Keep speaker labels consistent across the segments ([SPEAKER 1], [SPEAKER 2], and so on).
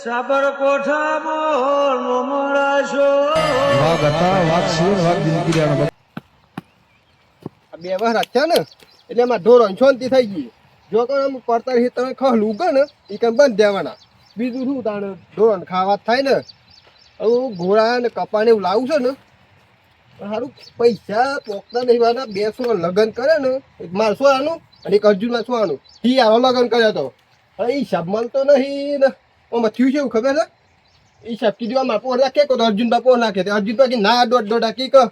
[SPEAKER 1] સાબરકોઠામાં મમરાશો
[SPEAKER 2] વાઘ હતા, વાઘ શિવ, વાઘ દિનકીરિયાનો
[SPEAKER 3] આ બે વાર હતા ને એટલે એમાં ઢોરો શાંતિ થઈ ગઈ. જો કોઈ આમ પડતા રહી તમે ખહલું કે ને એ કંઈ બંધ દેવાના. બીજું શું તાણે ઢોરો ખાવા થાય ને હવે ઘોડા ને કપા ને એવું લાવું છે ને સારું પૈસા પોકતા નહીં વાના 200 લગ્ન કરે ને એક મારસો આનું અને એક અર્જુનમાં શું આનું ઈ આવો લગ્ન કર્યો હતો. હવે એ હિસાબ મળતો નહીં ને ઓમાં થયું છે એવું ખબર છે એ હિસાબ કીધું આમાં પોર રાખે તો અર્જુન બાપો નાખે અર્જુન બાકી ના દોઢ કી કે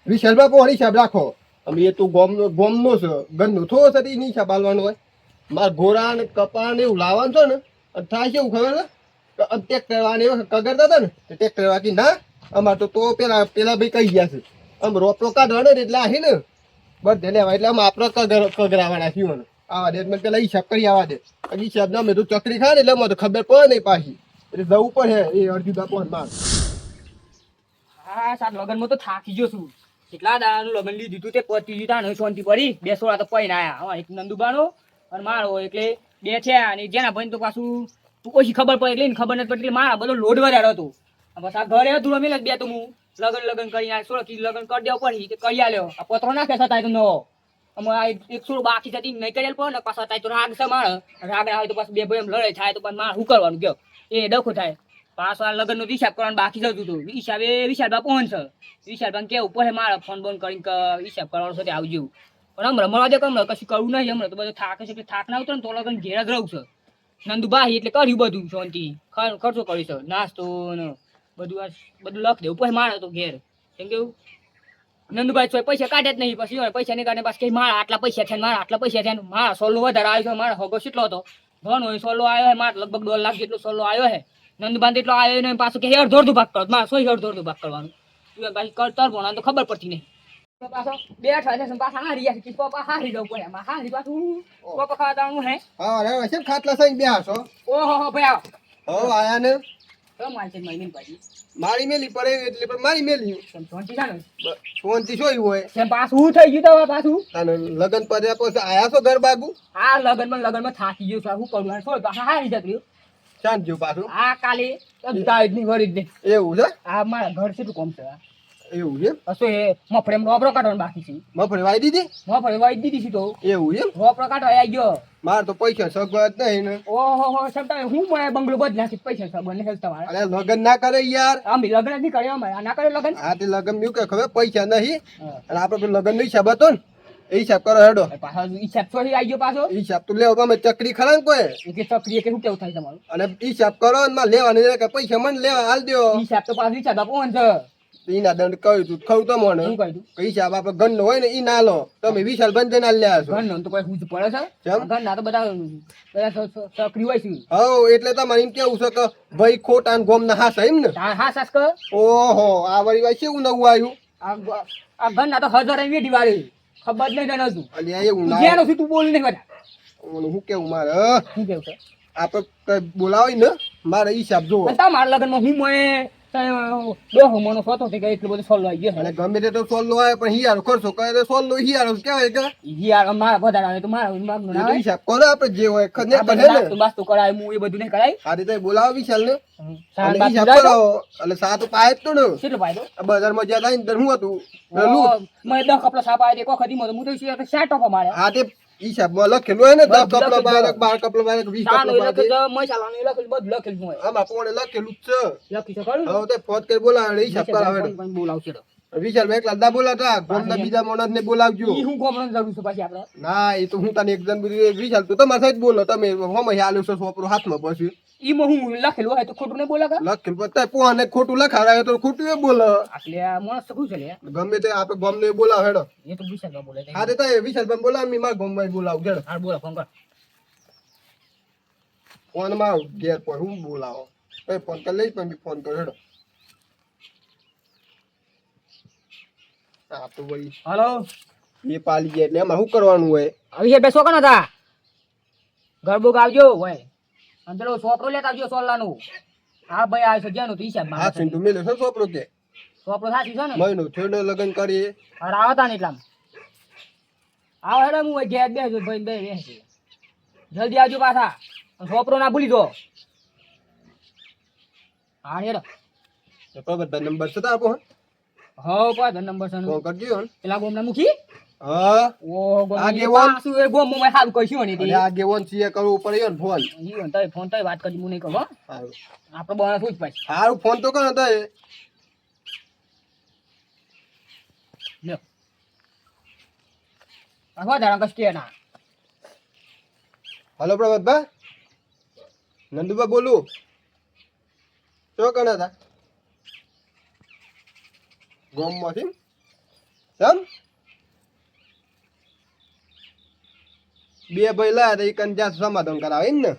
[SPEAKER 3] વિશાલ બાપો હિસાબ રાખો. અમે એ તો ગોમનો છે ગંદનું થોડો છે એની હિસાબ આલવાનો હોય. મારા ઘોડા ને કપા ને એવું લાવવાનું છે ને થાય છે એવું ખબર છે ટ્રેક્ટર વાળાને કગરતા હતા ને ટ્રેક્ટર વાળા ના અમારે તો પેલા ભાઈ કહી ગયા છે આમ રોપડો કાઢવાનો ને એટલે આહી ને બધે લેવા એટલે આમ આપણે કગરાવાના થયું આવા દે મેં પેલા હિસાબ કરી આવવા દે હિસાબ ના મેં તો ચકરી ખાય ને એટલે મને તો ખબર પડે નહીં પાછી એટલે જવું પડે એ અડધી બાપો માર.
[SPEAKER 4] હા સાત લગનમાં તો થાકી ગયો છું. કેટલા દાડાનું લગન લીધું હતું તે પતી ગયું ને શાંતિ પડી 2 સોળા તો પૈને આયા એક નંદુબાનો અને મારો એટલે 2 છે અને જેના ભાઈ તો પાછું ઓછી ખબર પડે એટલે ખબર નથી પડતી મારા બધો લોડ વધારે હતો. બસ આ ઘરે હતું અમે બે તો હું લગન કરીને 16 કી લગન કરી દેવું પડી કરી આલ્યો. આ પત્રો નાખે છતાંય તો નવો અમે આ 116 બાકી થતી નહીં કરેલ પડે ને પાછા થાય તો રાગ છે મારે રાગ આવે તો પાછું બે ભાઈ એમ લડાઈ થાય તો પણ મારે શું કરવાનું કયો એ ડખો થાય. પાછો આ લગનનો હિસાબ કરવાનું બાકી જતું હતું હિસાબે વિશાલબા પહોંચશે વિશાલબા કેવું પડે મારે ફોન બોન કરીને હિસાબ કરવાનો છે આવજો પણ હમણાં મળવા દે હમણાં કશું કરવું નહીં હમણાં તો બધું થાક છે એટલે થાક ના ઉતરે ને તો લગન ઘેર જ રહું છે. નંદુભાઈ એટલે કર્યું બધું શાંતિ ખર્ચો કર્યો છે નાસ્તો ને બધું લખ દેવું પછી મારે તો ઘેર કેમ કેવું નંદુભાઈ પૈસા કાઢે જ નહીં પછી પૈસા નહીં કાઢે પાછું મારા આટલા પૈસા થયા મારા આટલા પૈસા થયા મારા સોલો વધારે આવ્યો છે મારા હગો કેટલો હતો ઘણો હોય સોલો આવ્યો હોય મારે લગભગ 2 લાખ જેટલો સોલો આવ્યો છે. નંદુભાઈ એટલો આવ્યો ને પાછું કે અડધો ભાગ કરો મારે 100 અડધો ભાગ કરવાનું પાછી કરતર ભણા તો ખબર પડતી નહીં પાછો 2 અઠવાડિયા પાછા હારી ગયા કે પપ્પા હારી જવું પડે એમાં હારી પાછું પપ્પા ખાવા દાવાનું હે
[SPEAKER 3] હા રે છે ખાટલા સઈ બે હાસો
[SPEAKER 4] ઓહો ભાઈ
[SPEAKER 3] આવો આયા ને
[SPEAKER 4] તો મારી છે મારી પાછી
[SPEAKER 3] મારી મેલી પડે એટલે પણ મારી મેલી
[SPEAKER 4] શાંતિ છે ને
[SPEAKER 3] શાંતિ શું હોય
[SPEAKER 4] કેમ પાછું થઈ ગયું તો પાછું
[SPEAKER 3] અને લગન પડ્યા પછી આયા છો ઘર બાગુ
[SPEAKER 4] આ લગનમાં થાકી ગયો છું શું કરું છોડ પાછા હારી જતું
[SPEAKER 3] શાંત જો પાછું
[SPEAKER 4] આ કાલે દાળ ની વળી જ નહીં
[SPEAKER 3] એવું છે
[SPEAKER 4] આ મારા ઘર છે કોમ છે
[SPEAKER 3] એવું છે
[SPEAKER 4] હશે મફળે રોપડો કાઢવાનો બાકી છે
[SPEAKER 3] મફળી વાઈ દીધી
[SPEAKER 4] મફળે વાઈ દીધી છે તો
[SPEAKER 3] એવું છે
[SPEAKER 4] રોપડો કાઢવા આવી ગયો
[SPEAKER 3] માર તો પૈસા સગવડ નહીં ને
[SPEAKER 4] ઓહો સમતા હું મને બંગલો બદલા છે પૈસા સગવડ ને તમારે
[SPEAKER 3] અરે લગન ના કરે યાર
[SPEAKER 4] આમ લગ્ન નથી કર્યો અમારે ના કર્યો લગ્ન
[SPEAKER 3] હા તે લગન નું કે ખબર પૈસા નહીં અને આપડે લગન નો હિસાબ હતો ને એ હિસાબ કરો હેડો
[SPEAKER 4] પાછો હિસાબ ચોથી આવી ગયો પાછો
[SPEAKER 3] હિસાબ તો લેવો અમે ચકરી ખરા ને કોઈ
[SPEAKER 4] કે ચક્રીએ કે શું કેવું થાય તમારું
[SPEAKER 3] અને હિસાબ કરો ને માં લેવાની કે પૈસા મને લેવા હાલ દો
[SPEAKER 4] હિસાબ તો પાછો હિસાબ આપો છે
[SPEAKER 3] ઈના દંડ કહ્યું તું ખવું તો મને
[SPEAKER 4] શું કહ્યું
[SPEAKER 3] હિસાબ આપડે ગન નો હોય ને ઈ ના લો તમે વિશાલ બંધ ના લ્યા છો
[SPEAKER 4] ઘર તો કોઈ હું પડે છે
[SPEAKER 3] કેમ?
[SPEAKER 4] ઘર ના તો બધા ચક્રી હોય છે
[SPEAKER 3] હવ એટલે તમારે એમ કેવું છે કે ભાઈ ખોટા ને ગોમ ના હાસ એમ ને
[SPEAKER 4] હા સાસ કર
[SPEAKER 3] ઓહો આ વળી વાય કેવું નવું આવ્યું
[SPEAKER 4] આ ઘર ના તો 1000 વેડી વાળી ખબર નહીં તને તું
[SPEAKER 3] અલ્યા એવું ના
[SPEAKER 4] જેનો છું તું બોલ નહીં બધા
[SPEAKER 3] હું કેવું મારે
[SPEAKER 4] શું કેવું છે
[SPEAKER 3] આપડે બોલાવી ને મારે હિસાબ જોવો
[SPEAKER 4] તમારા લગ્નમાં હું મેં દોહો મનો સોતો થઈ ગયો એટલું બધું સોલ્વ આવી ગયો
[SPEAKER 3] અને ગમે તે તો સોલ્લો આવે પણ હિયારો ખર્ચો કરે તો સોલ્લો હિયારો કહેવાય કે
[SPEAKER 4] યાર મારા વધારે આવે તો મારા માગનું ના
[SPEAKER 3] એ તો
[SPEAKER 4] આવે
[SPEAKER 3] હિસાબ કરો આપણે જે હોય ખને બને ને
[SPEAKER 4] નાસ્તો બાસ્તો કરાય હું એ બધું નહીં કરાય
[SPEAKER 3] આ રીતે બોલાવો વિશાલ ને
[SPEAKER 4] સાત
[SPEAKER 3] અને
[SPEAKER 4] બાસ્તો
[SPEAKER 3] હિસાબ
[SPEAKER 4] જાય તો?
[SPEAKER 3] કરાવો એટલે સાત પાય જ તો ને
[SPEAKER 4] કેટલો ફાયદો
[SPEAKER 3] બજારમાં જ્યાં થાય ને ત્યારે શું હતું પેલું
[SPEAKER 4] મેં 10 કપડા સાપા એક વખત હું તો 4 ટોપા મારે
[SPEAKER 3] આ તે હિસાબમાં લખેલું હોય ને 10 કપડા 12 કપડા 20
[SPEAKER 4] ચાલો
[SPEAKER 3] કપડા
[SPEAKER 4] લખી દો મેં ચાલો લખેલું બધું લખેલું હોય
[SPEAKER 3] આમાં કોણે લખેલું જ છે
[SPEAKER 4] લખી તો ખરું
[SPEAKER 3] હવે તે ફોન કરી બોલાવે હિસાબ કરાવે
[SPEAKER 4] પણ બોલાવશે તો
[SPEAKER 3] વિશાલ એકલા ના બોલાતા ગામના બીજા માણસ ને બોલાવજો
[SPEAKER 4] ઈ હું ગોમણ જરૂર છે પછી આપણે
[SPEAKER 3] ના એ તો હું તને એક જણ વિશાલ તું તમારા સાઈડ બોલો તમે હોમ હાલ્યો છો સોપરો હાથમાં પછી
[SPEAKER 4] ઈ માં હું લખેલું હોય તો ખોટું નહીં બોલે કા
[SPEAKER 3] લખેલું પતા પોને ખોટું લખાવે તો ખોટું એ બોલે
[SPEAKER 4] એટલે આ માણસ તો શું છે લે
[SPEAKER 3] ગમે તે આપણે ગામને બોલાવે હેડો
[SPEAKER 4] એ તો વિશાલ બોલે
[SPEAKER 3] હા તે વિશાલ ભાઈ બોલાવ મી માર ગામમાં બોલાવ હેડો
[SPEAKER 4] હાર બોલો ફોન કર
[SPEAKER 3] ફોન માં ઘેર પર હું બોલાવો એ ફોન કરી લઈ પણ ફોન કરો હેડો આ તો વળી
[SPEAKER 4] હાલો
[SPEAKER 3] એ પાલી ગયા એટલે એમાં શું કરવાનું હોય
[SPEAKER 4] અભિષેક બેસો કનો તા ગરબો ગાવજો હોય અને પેલો સોપરો લેતા આવજો સોલ્લાનું હા ભાઈ આ છે જેનું તો હિસાબ
[SPEAKER 3] હા સિંધુ મેલે છે સોપરો કે
[SPEAKER 4] સોપરો સાચી છે ને
[SPEAKER 3] મહિનો છેડો લગન કરીએ
[SPEAKER 4] અરે આવતા ને એટલામાં આવો હેડો હું ઘેર બેસજો ભાઈ બે બેસી જલ્દી આવજો પાછા સોપરો ના ભૂલી દો હા હેડો
[SPEAKER 3] તો પ્રભાતભાઈ નંબર છે તારો ફોન
[SPEAKER 4] હો પાછો નંબર છે
[SPEAKER 3] ફોન કરજો હન.
[SPEAKER 4] પેલા ગોમના મુખી
[SPEAKER 3] હા
[SPEAKER 4] ઓ ગોમ
[SPEAKER 3] આગેવાન.
[SPEAKER 4] પાછું એ ગોમ માં હાલ કશું નહીં
[SPEAKER 3] અને આ ગેવન સીએ કરવું પડે ને ફોન
[SPEAKER 4] ઈ તય ફોન તય વાત કરી હું નહીં કહું હો.
[SPEAKER 3] સારું
[SPEAKER 4] આપણે બહાર શું જ પાછી
[SPEAKER 3] સારું ફોન તો કરો તો
[SPEAKER 4] લ્યો આખવા દાડા કસ્કે ના
[SPEAKER 3] હલો પ્રભાતભાઈ નંદુભાઈ બોલું શું કરે હતા ગોમમાંથી સમ બે ભાઈ લાયા તો એ કંજા સમાધાન કરાવે એમ ને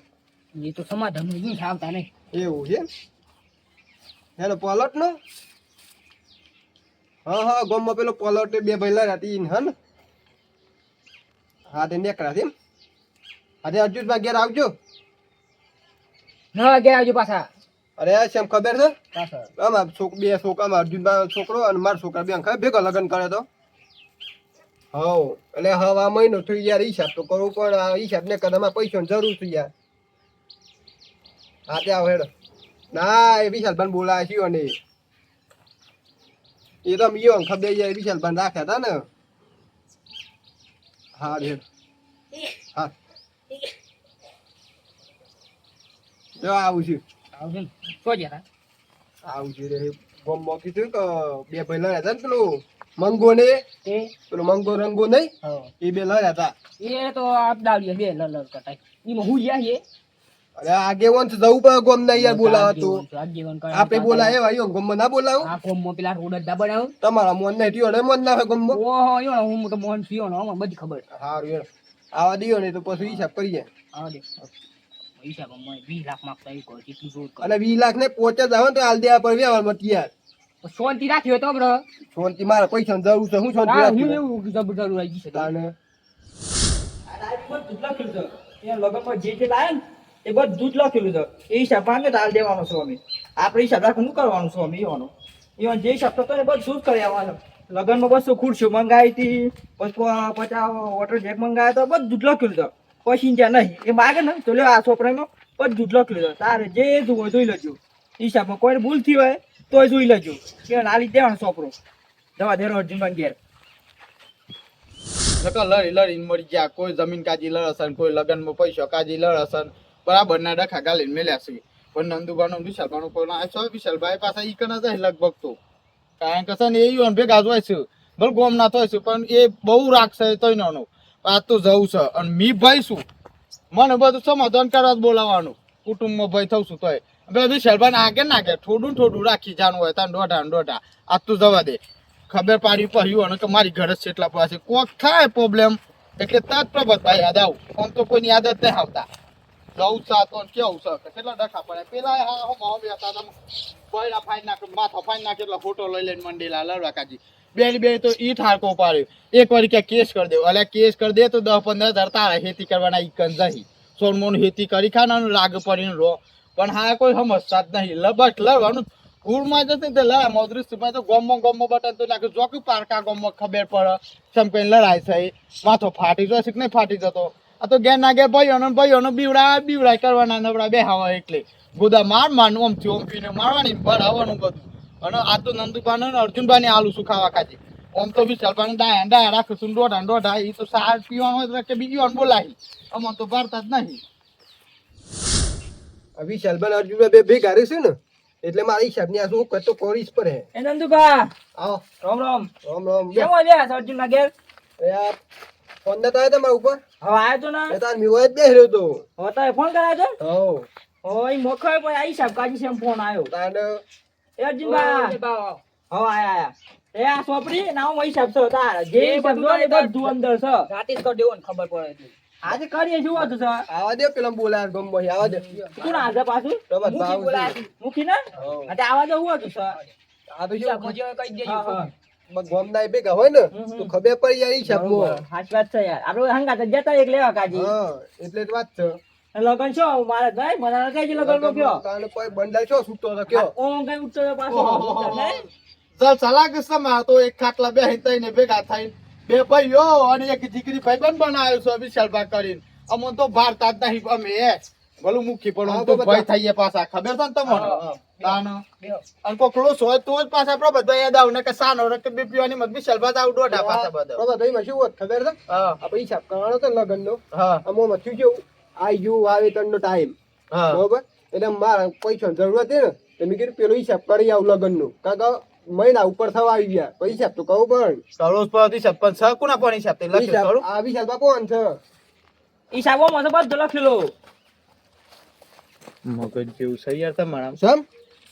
[SPEAKER 4] એ તો સમાધાન નહીં આવતા નહીં
[SPEAKER 3] એવું છે હેલો પલટ નો હા ગોમમાં પેલો પલટ બે ભાઈ લાયા તી હે ને હા તે નેકરા છે એમ અરે અર્જુનભાઈ ઘેર આવજો
[SPEAKER 4] ના ગયા આવજો પાછા
[SPEAKER 3] અરે આ શેમ ખબર છે
[SPEAKER 4] પાછા
[SPEAKER 3] આમાં બે છોકરા અર્જુનભાઈ છોકરો અને મારો છોકરા બે ખબર ભેગો લગ્ન કરે તો હવ એટલે હવે આ મહિનો થઈ યાર હિસાબ તો કરવું પણ આ હિસાબ ને કદામાં પૈસાની જરૂર છે યાર હા ત્યાં હેડો ના એ વિશાલભાઈ બોલાય છે અને એ તો યો ખબર યાર વિશાલભાઈ રાખ્યા હતા ને હા હેડ હા જો આવું છું
[SPEAKER 4] આવજો ને શું ગયા
[SPEAKER 3] આવું છું રે ગોમમાં કીધું કે બે ભાઈ લડ્યા હતા ને પેલું મંગો ને
[SPEAKER 4] તે
[SPEAKER 3] પેલો મંગો રંગો નહીં
[SPEAKER 4] હા
[SPEAKER 3] એ બે લડ્યા હતા
[SPEAKER 4] એ તો આપ દાવડી બે લલ કટાઈ ઈમાં હું ગયા છે
[SPEAKER 3] અરે આગેવાન છે જવું પડે ગોમ ના યાર બોલાવા તો આપણે બોલાય એવા યો ગોમ ના બોલાવું
[SPEAKER 4] આ કોમમાં પેલા રોડ જ બનાવ
[SPEAKER 3] તમારા મન નહીં થયો ને મન ના હોય ગોમ
[SPEAKER 4] ઓહો યો હું તો મોહન થયો ને મને બધી ખબર
[SPEAKER 3] સારું યાર આવા દિયો ને તો પછી હિસાબ કરીએ
[SPEAKER 4] આવા દે પૈસા મને 20 લાખ માંગતા એ કોઈ કેટલું જોર
[SPEAKER 3] અને 20 લાખ ને પહોંચે જ આવે ને તો હાલ દેવા પર વ્યવહારમાં યાર
[SPEAKER 4] શાંતિ રાખ્યો તો બ્રો
[SPEAKER 3] શાંતિ મારે પૈસા જરૂર છે હું શાંતિ
[SPEAKER 4] હા હું
[SPEAKER 3] રાખી
[SPEAKER 4] એવું જબરદસ્ત આવી ગઈ છે
[SPEAKER 3] તાને
[SPEAKER 1] લગ્નમાં જે લાયા ને એ બધું જ લખેલું છે એ હિસાબ માંગે તો હાલ દેવાનો છો અમે આપણે હિસાબ રાખવાનું કરવાનું છો અમે એવાનો જે હિસાબ થતો ને બધું શું કરી આવવાનું લગ્નમાં બસો ખુરશીઓ મંગાવી હતી પછી 50 વોટર જેક મંગાવ્યા તો બધું જ લખેલું છે પછી ત્યાં નહીં એ માગે ને તો લે આ છોકરાનો બધું જ લખેલું છે તારે જે જોવું હોય જોઈ લેજો હિસાબમાં કોઈને ભૂલ થઈ હોય તોય જોઈ લેજો કે નાલી દેવાનો છોકરો દવા દેરો અર્જુનભાઈ ઘેર
[SPEAKER 5] લડી લડીને મરી ગયા કોઈ જમીન કાજી લડસન કોઈ લગનમાં પૈસા કાજી લડસન બરાબર ના ડખા ગાલીને મેલ્યા છે પણ નંદુબાનો વિશાલબાનો કોઈ આ સો વિશાલભાઈ પાછા ઈ કના જાય લગભગ તો કારણ કે છે ને એ યુવાન ભેગા જ હોય છે ભલે ગોમ ના થાય છે પણ એ બહુ રાખશે તોય નાનો આ તો જવું છે અને મી ભાઈ છું મને બધું સમાધાન કરવા જ બોલાવવાનું કુટુંબમાં ભાઈ થઉં છું તોય પેલા વિશાલભાઈ આગે નાખે થોડું રાખી જાનું હોય તાન દોઢા આ તું જવા દે ખબર પાડી પડ્યું અને કે મારી ઘર જ એટલા પાસે કોક થાય પ્રોબ્લેમ એટલે તરત પ્રભાતભાઈ યાદ આવું આમ તો કોઈની યાદ જ નહીં આવતા જવું છે તો કેવું છે કે કેટલા ડખા પડે પેલા હા હું બેસતા હતા બૈરા ફાઈન નાખ માથો ફાઈન નાખ એટલા ફોટો લઈ લઈને મંડેલા લડવા કાજી બે તો ઈ ઠારકો પાડ્યો એક વાર ક્યાં કેસ કરી દે અલ્યા કેસ કરી દે તો 10-15 તારા ખેતી કરવાના ઈકન જઈ સોનમોન ખેતી કરી ખાવાનું લાગ પડીને રો પણ હા કોઈ સમજતા જ નહીં બસ લડવાનું કુળમાં જતી તો લડા મોદૃષ્ટિમાં તો ગોમમાં બટન તો નાખ્યું જોકું પારકા ગોમમાં ખબર પડે સમ કઈ લડાઈ થઈ માથો ફાટી જશે કે નહીં ફાટી જતો આ તો ઘેર ના ઘેર ભાઈઓનો બીવડાય કરવાના નવડા બેહાવા એટલે ગોદા મારવાનું ઓમથી ઓમ પીને મારવાની ભરાવાનું બધું અને આ તો નંદુભાઈ ને અર્જુનભાઈ ને આલુ સુખાવા ખાજી ઓમ તો વિશાલભાઈ ડાયા રાખીશું દોઢા એ તો સાર પીવાનું હોય કે બીજી વાર બોલાવી આમાં તો ભરતા જ નહીં
[SPEAKER 3] વિશાલભાઈ અર્જુનભાઈ બે ભેગા રહેશે ને એટલે મારા હિસાબ ની આ શું કરતો કરીશ પર હે
[SPEAKER 1] એ નંદુભા
[SPEAKER 3] આવો
[SPEAKER 1] રામ રામ
[SPEAKER 3] રામ રામ
[SPEAKER 1] કેમ આવ્યા અર્જુન ના ઘેર
[SPEAKER 3] યાર ફોન નતા આવ્યા તમારા ઉપર
[SPEAKER 1] હવે આવ્યો તો ને
[SPEAKER 3] એ તાર મીવાય જ બેહ્યો તો
[SPEAKER 1] હવે તારે ફોન કરાયો તો
[SPEAKER 3] હો
[SPEAKER 1] ઓય મોખો પણ આ હિસાબ કાજી છે ફોન આવ્યો
[SPEAKER 3] તાને
[SPEAKER 1] એ અર્જુનભા હવે આયા એ આ સોપડી નામ હિસાબ છે તાર જે હિસાબ જો એ બધું અંદર છે
[SPEAKER 4] રાતે જ કરી દેવો ને ખબર પડે એટલે
[SPEAKER 1] આજે કરીએ શું હતું સર
[SPEAKER 3] આવા દે પેલા બોલાય ગમ આવા દે
[SPEAKER 1] તું ના આજે પાછું
[SPEAKER 3] પ્રભાત
[SPEAKER 1] મુખી
[SPEAKER 3] ભાવ
[SPEAKER 1] બોલાય મુખી ને એટલે આવા તો હું હતું સર
[SPEAKER 3] આ તો
[SPEAKER 4] હિસાબ
[SPEAKER 3] શું
[SPEAKER 4] મજે કહી દેજો
[SPEAKER 1] હા, હા.
[SPEAKER 3] ગમ ના ભેગા હોય ને તો ખબર પડી જાય હિસાબમાં
[SPEAKER 1] સાચી વાત છે યાર આપણે હંગાત જ જતા એક લેવા કાજી
[SPEAKER 3] હા એટલે જ વાત છે
[SPEAKER 1] લગન છો મારે ભાઈ મને કઈ લગન નો કયો
[SPEAKER 3] તાને કોઈ બંડલ છો છૂટતો તો કયો
[SPEAKER 1] ઓમ કઈ ઉઠતો તો પાછો
[SPEAKER 5] ચાલ સલાહ કિસ્સામાં તો એક ખાટલા બે હિતાઈને ભેગા થઈને બે ભાઈઓ અને એક દીકરી ભાઈબંધ બનાવ્યો છે વિશાલભાઈ કરીને અમને તો ભારતા જ નહીં અમે ભલું મુખી પણ
[SPEAKER 3] હા,
[SPEAKER 5] આમ તો
[SPEAKER 3] બધા.
[SPEAKER 5] ભય થઈ ગયા પાછા ખબર છે ને તમને
[SPEAKER 4] હા.
[SPEAKER 5] તાન
[SPEAKER 4] બેહો.
[SPEAKER 5] અને કોઈ ક્લોઝ હોય તો જ પાછા આપણે બધા યાદ આવ ને કે સાનો રે કે બીપીવાની મત બી શલભાત આવ દોઢા પાછા બધા
[SPEAKER 3] પ્રભાતભાઈમાં શું હોત ખબર છે
[SPEAKER 5] હા
[SPEAKER 3] આપણે હિસાબ કરવાનો હતો લગ્નનો
[SPEAKER 5] હા
[SPEAKER 3] આમાં થયું કેવું આ ગયું વાવેતરનો ટાઈમ
[SPEAKER 5] હા
[SPEAKER 3] બરોબર એટલે મારા પૈસાની જરૂર હતી ને તો મેં કીધું પેલો હિસાબ કરી આવું લગ્નનું કારણ કે મહિના ઉપર થવા આવી ગયા તો હિસાબ તો કહું પણ
[SPEAKER 5] કરોડ પરથી છપ્પન છ કુના પણ હિસાબ તે લખ્યું
[SPEAKER 3] હિસાબ
[SPEAKER 5] કરું
[SPEAKER 3] આ વિશાલ બાપુ છે
[SPEAKER 4] હિસાબોમાં તો બધું લખેલો
[SPEAKER 5] મગજ જેવું છે યાર તમારા
[SPEAKER 3] સમ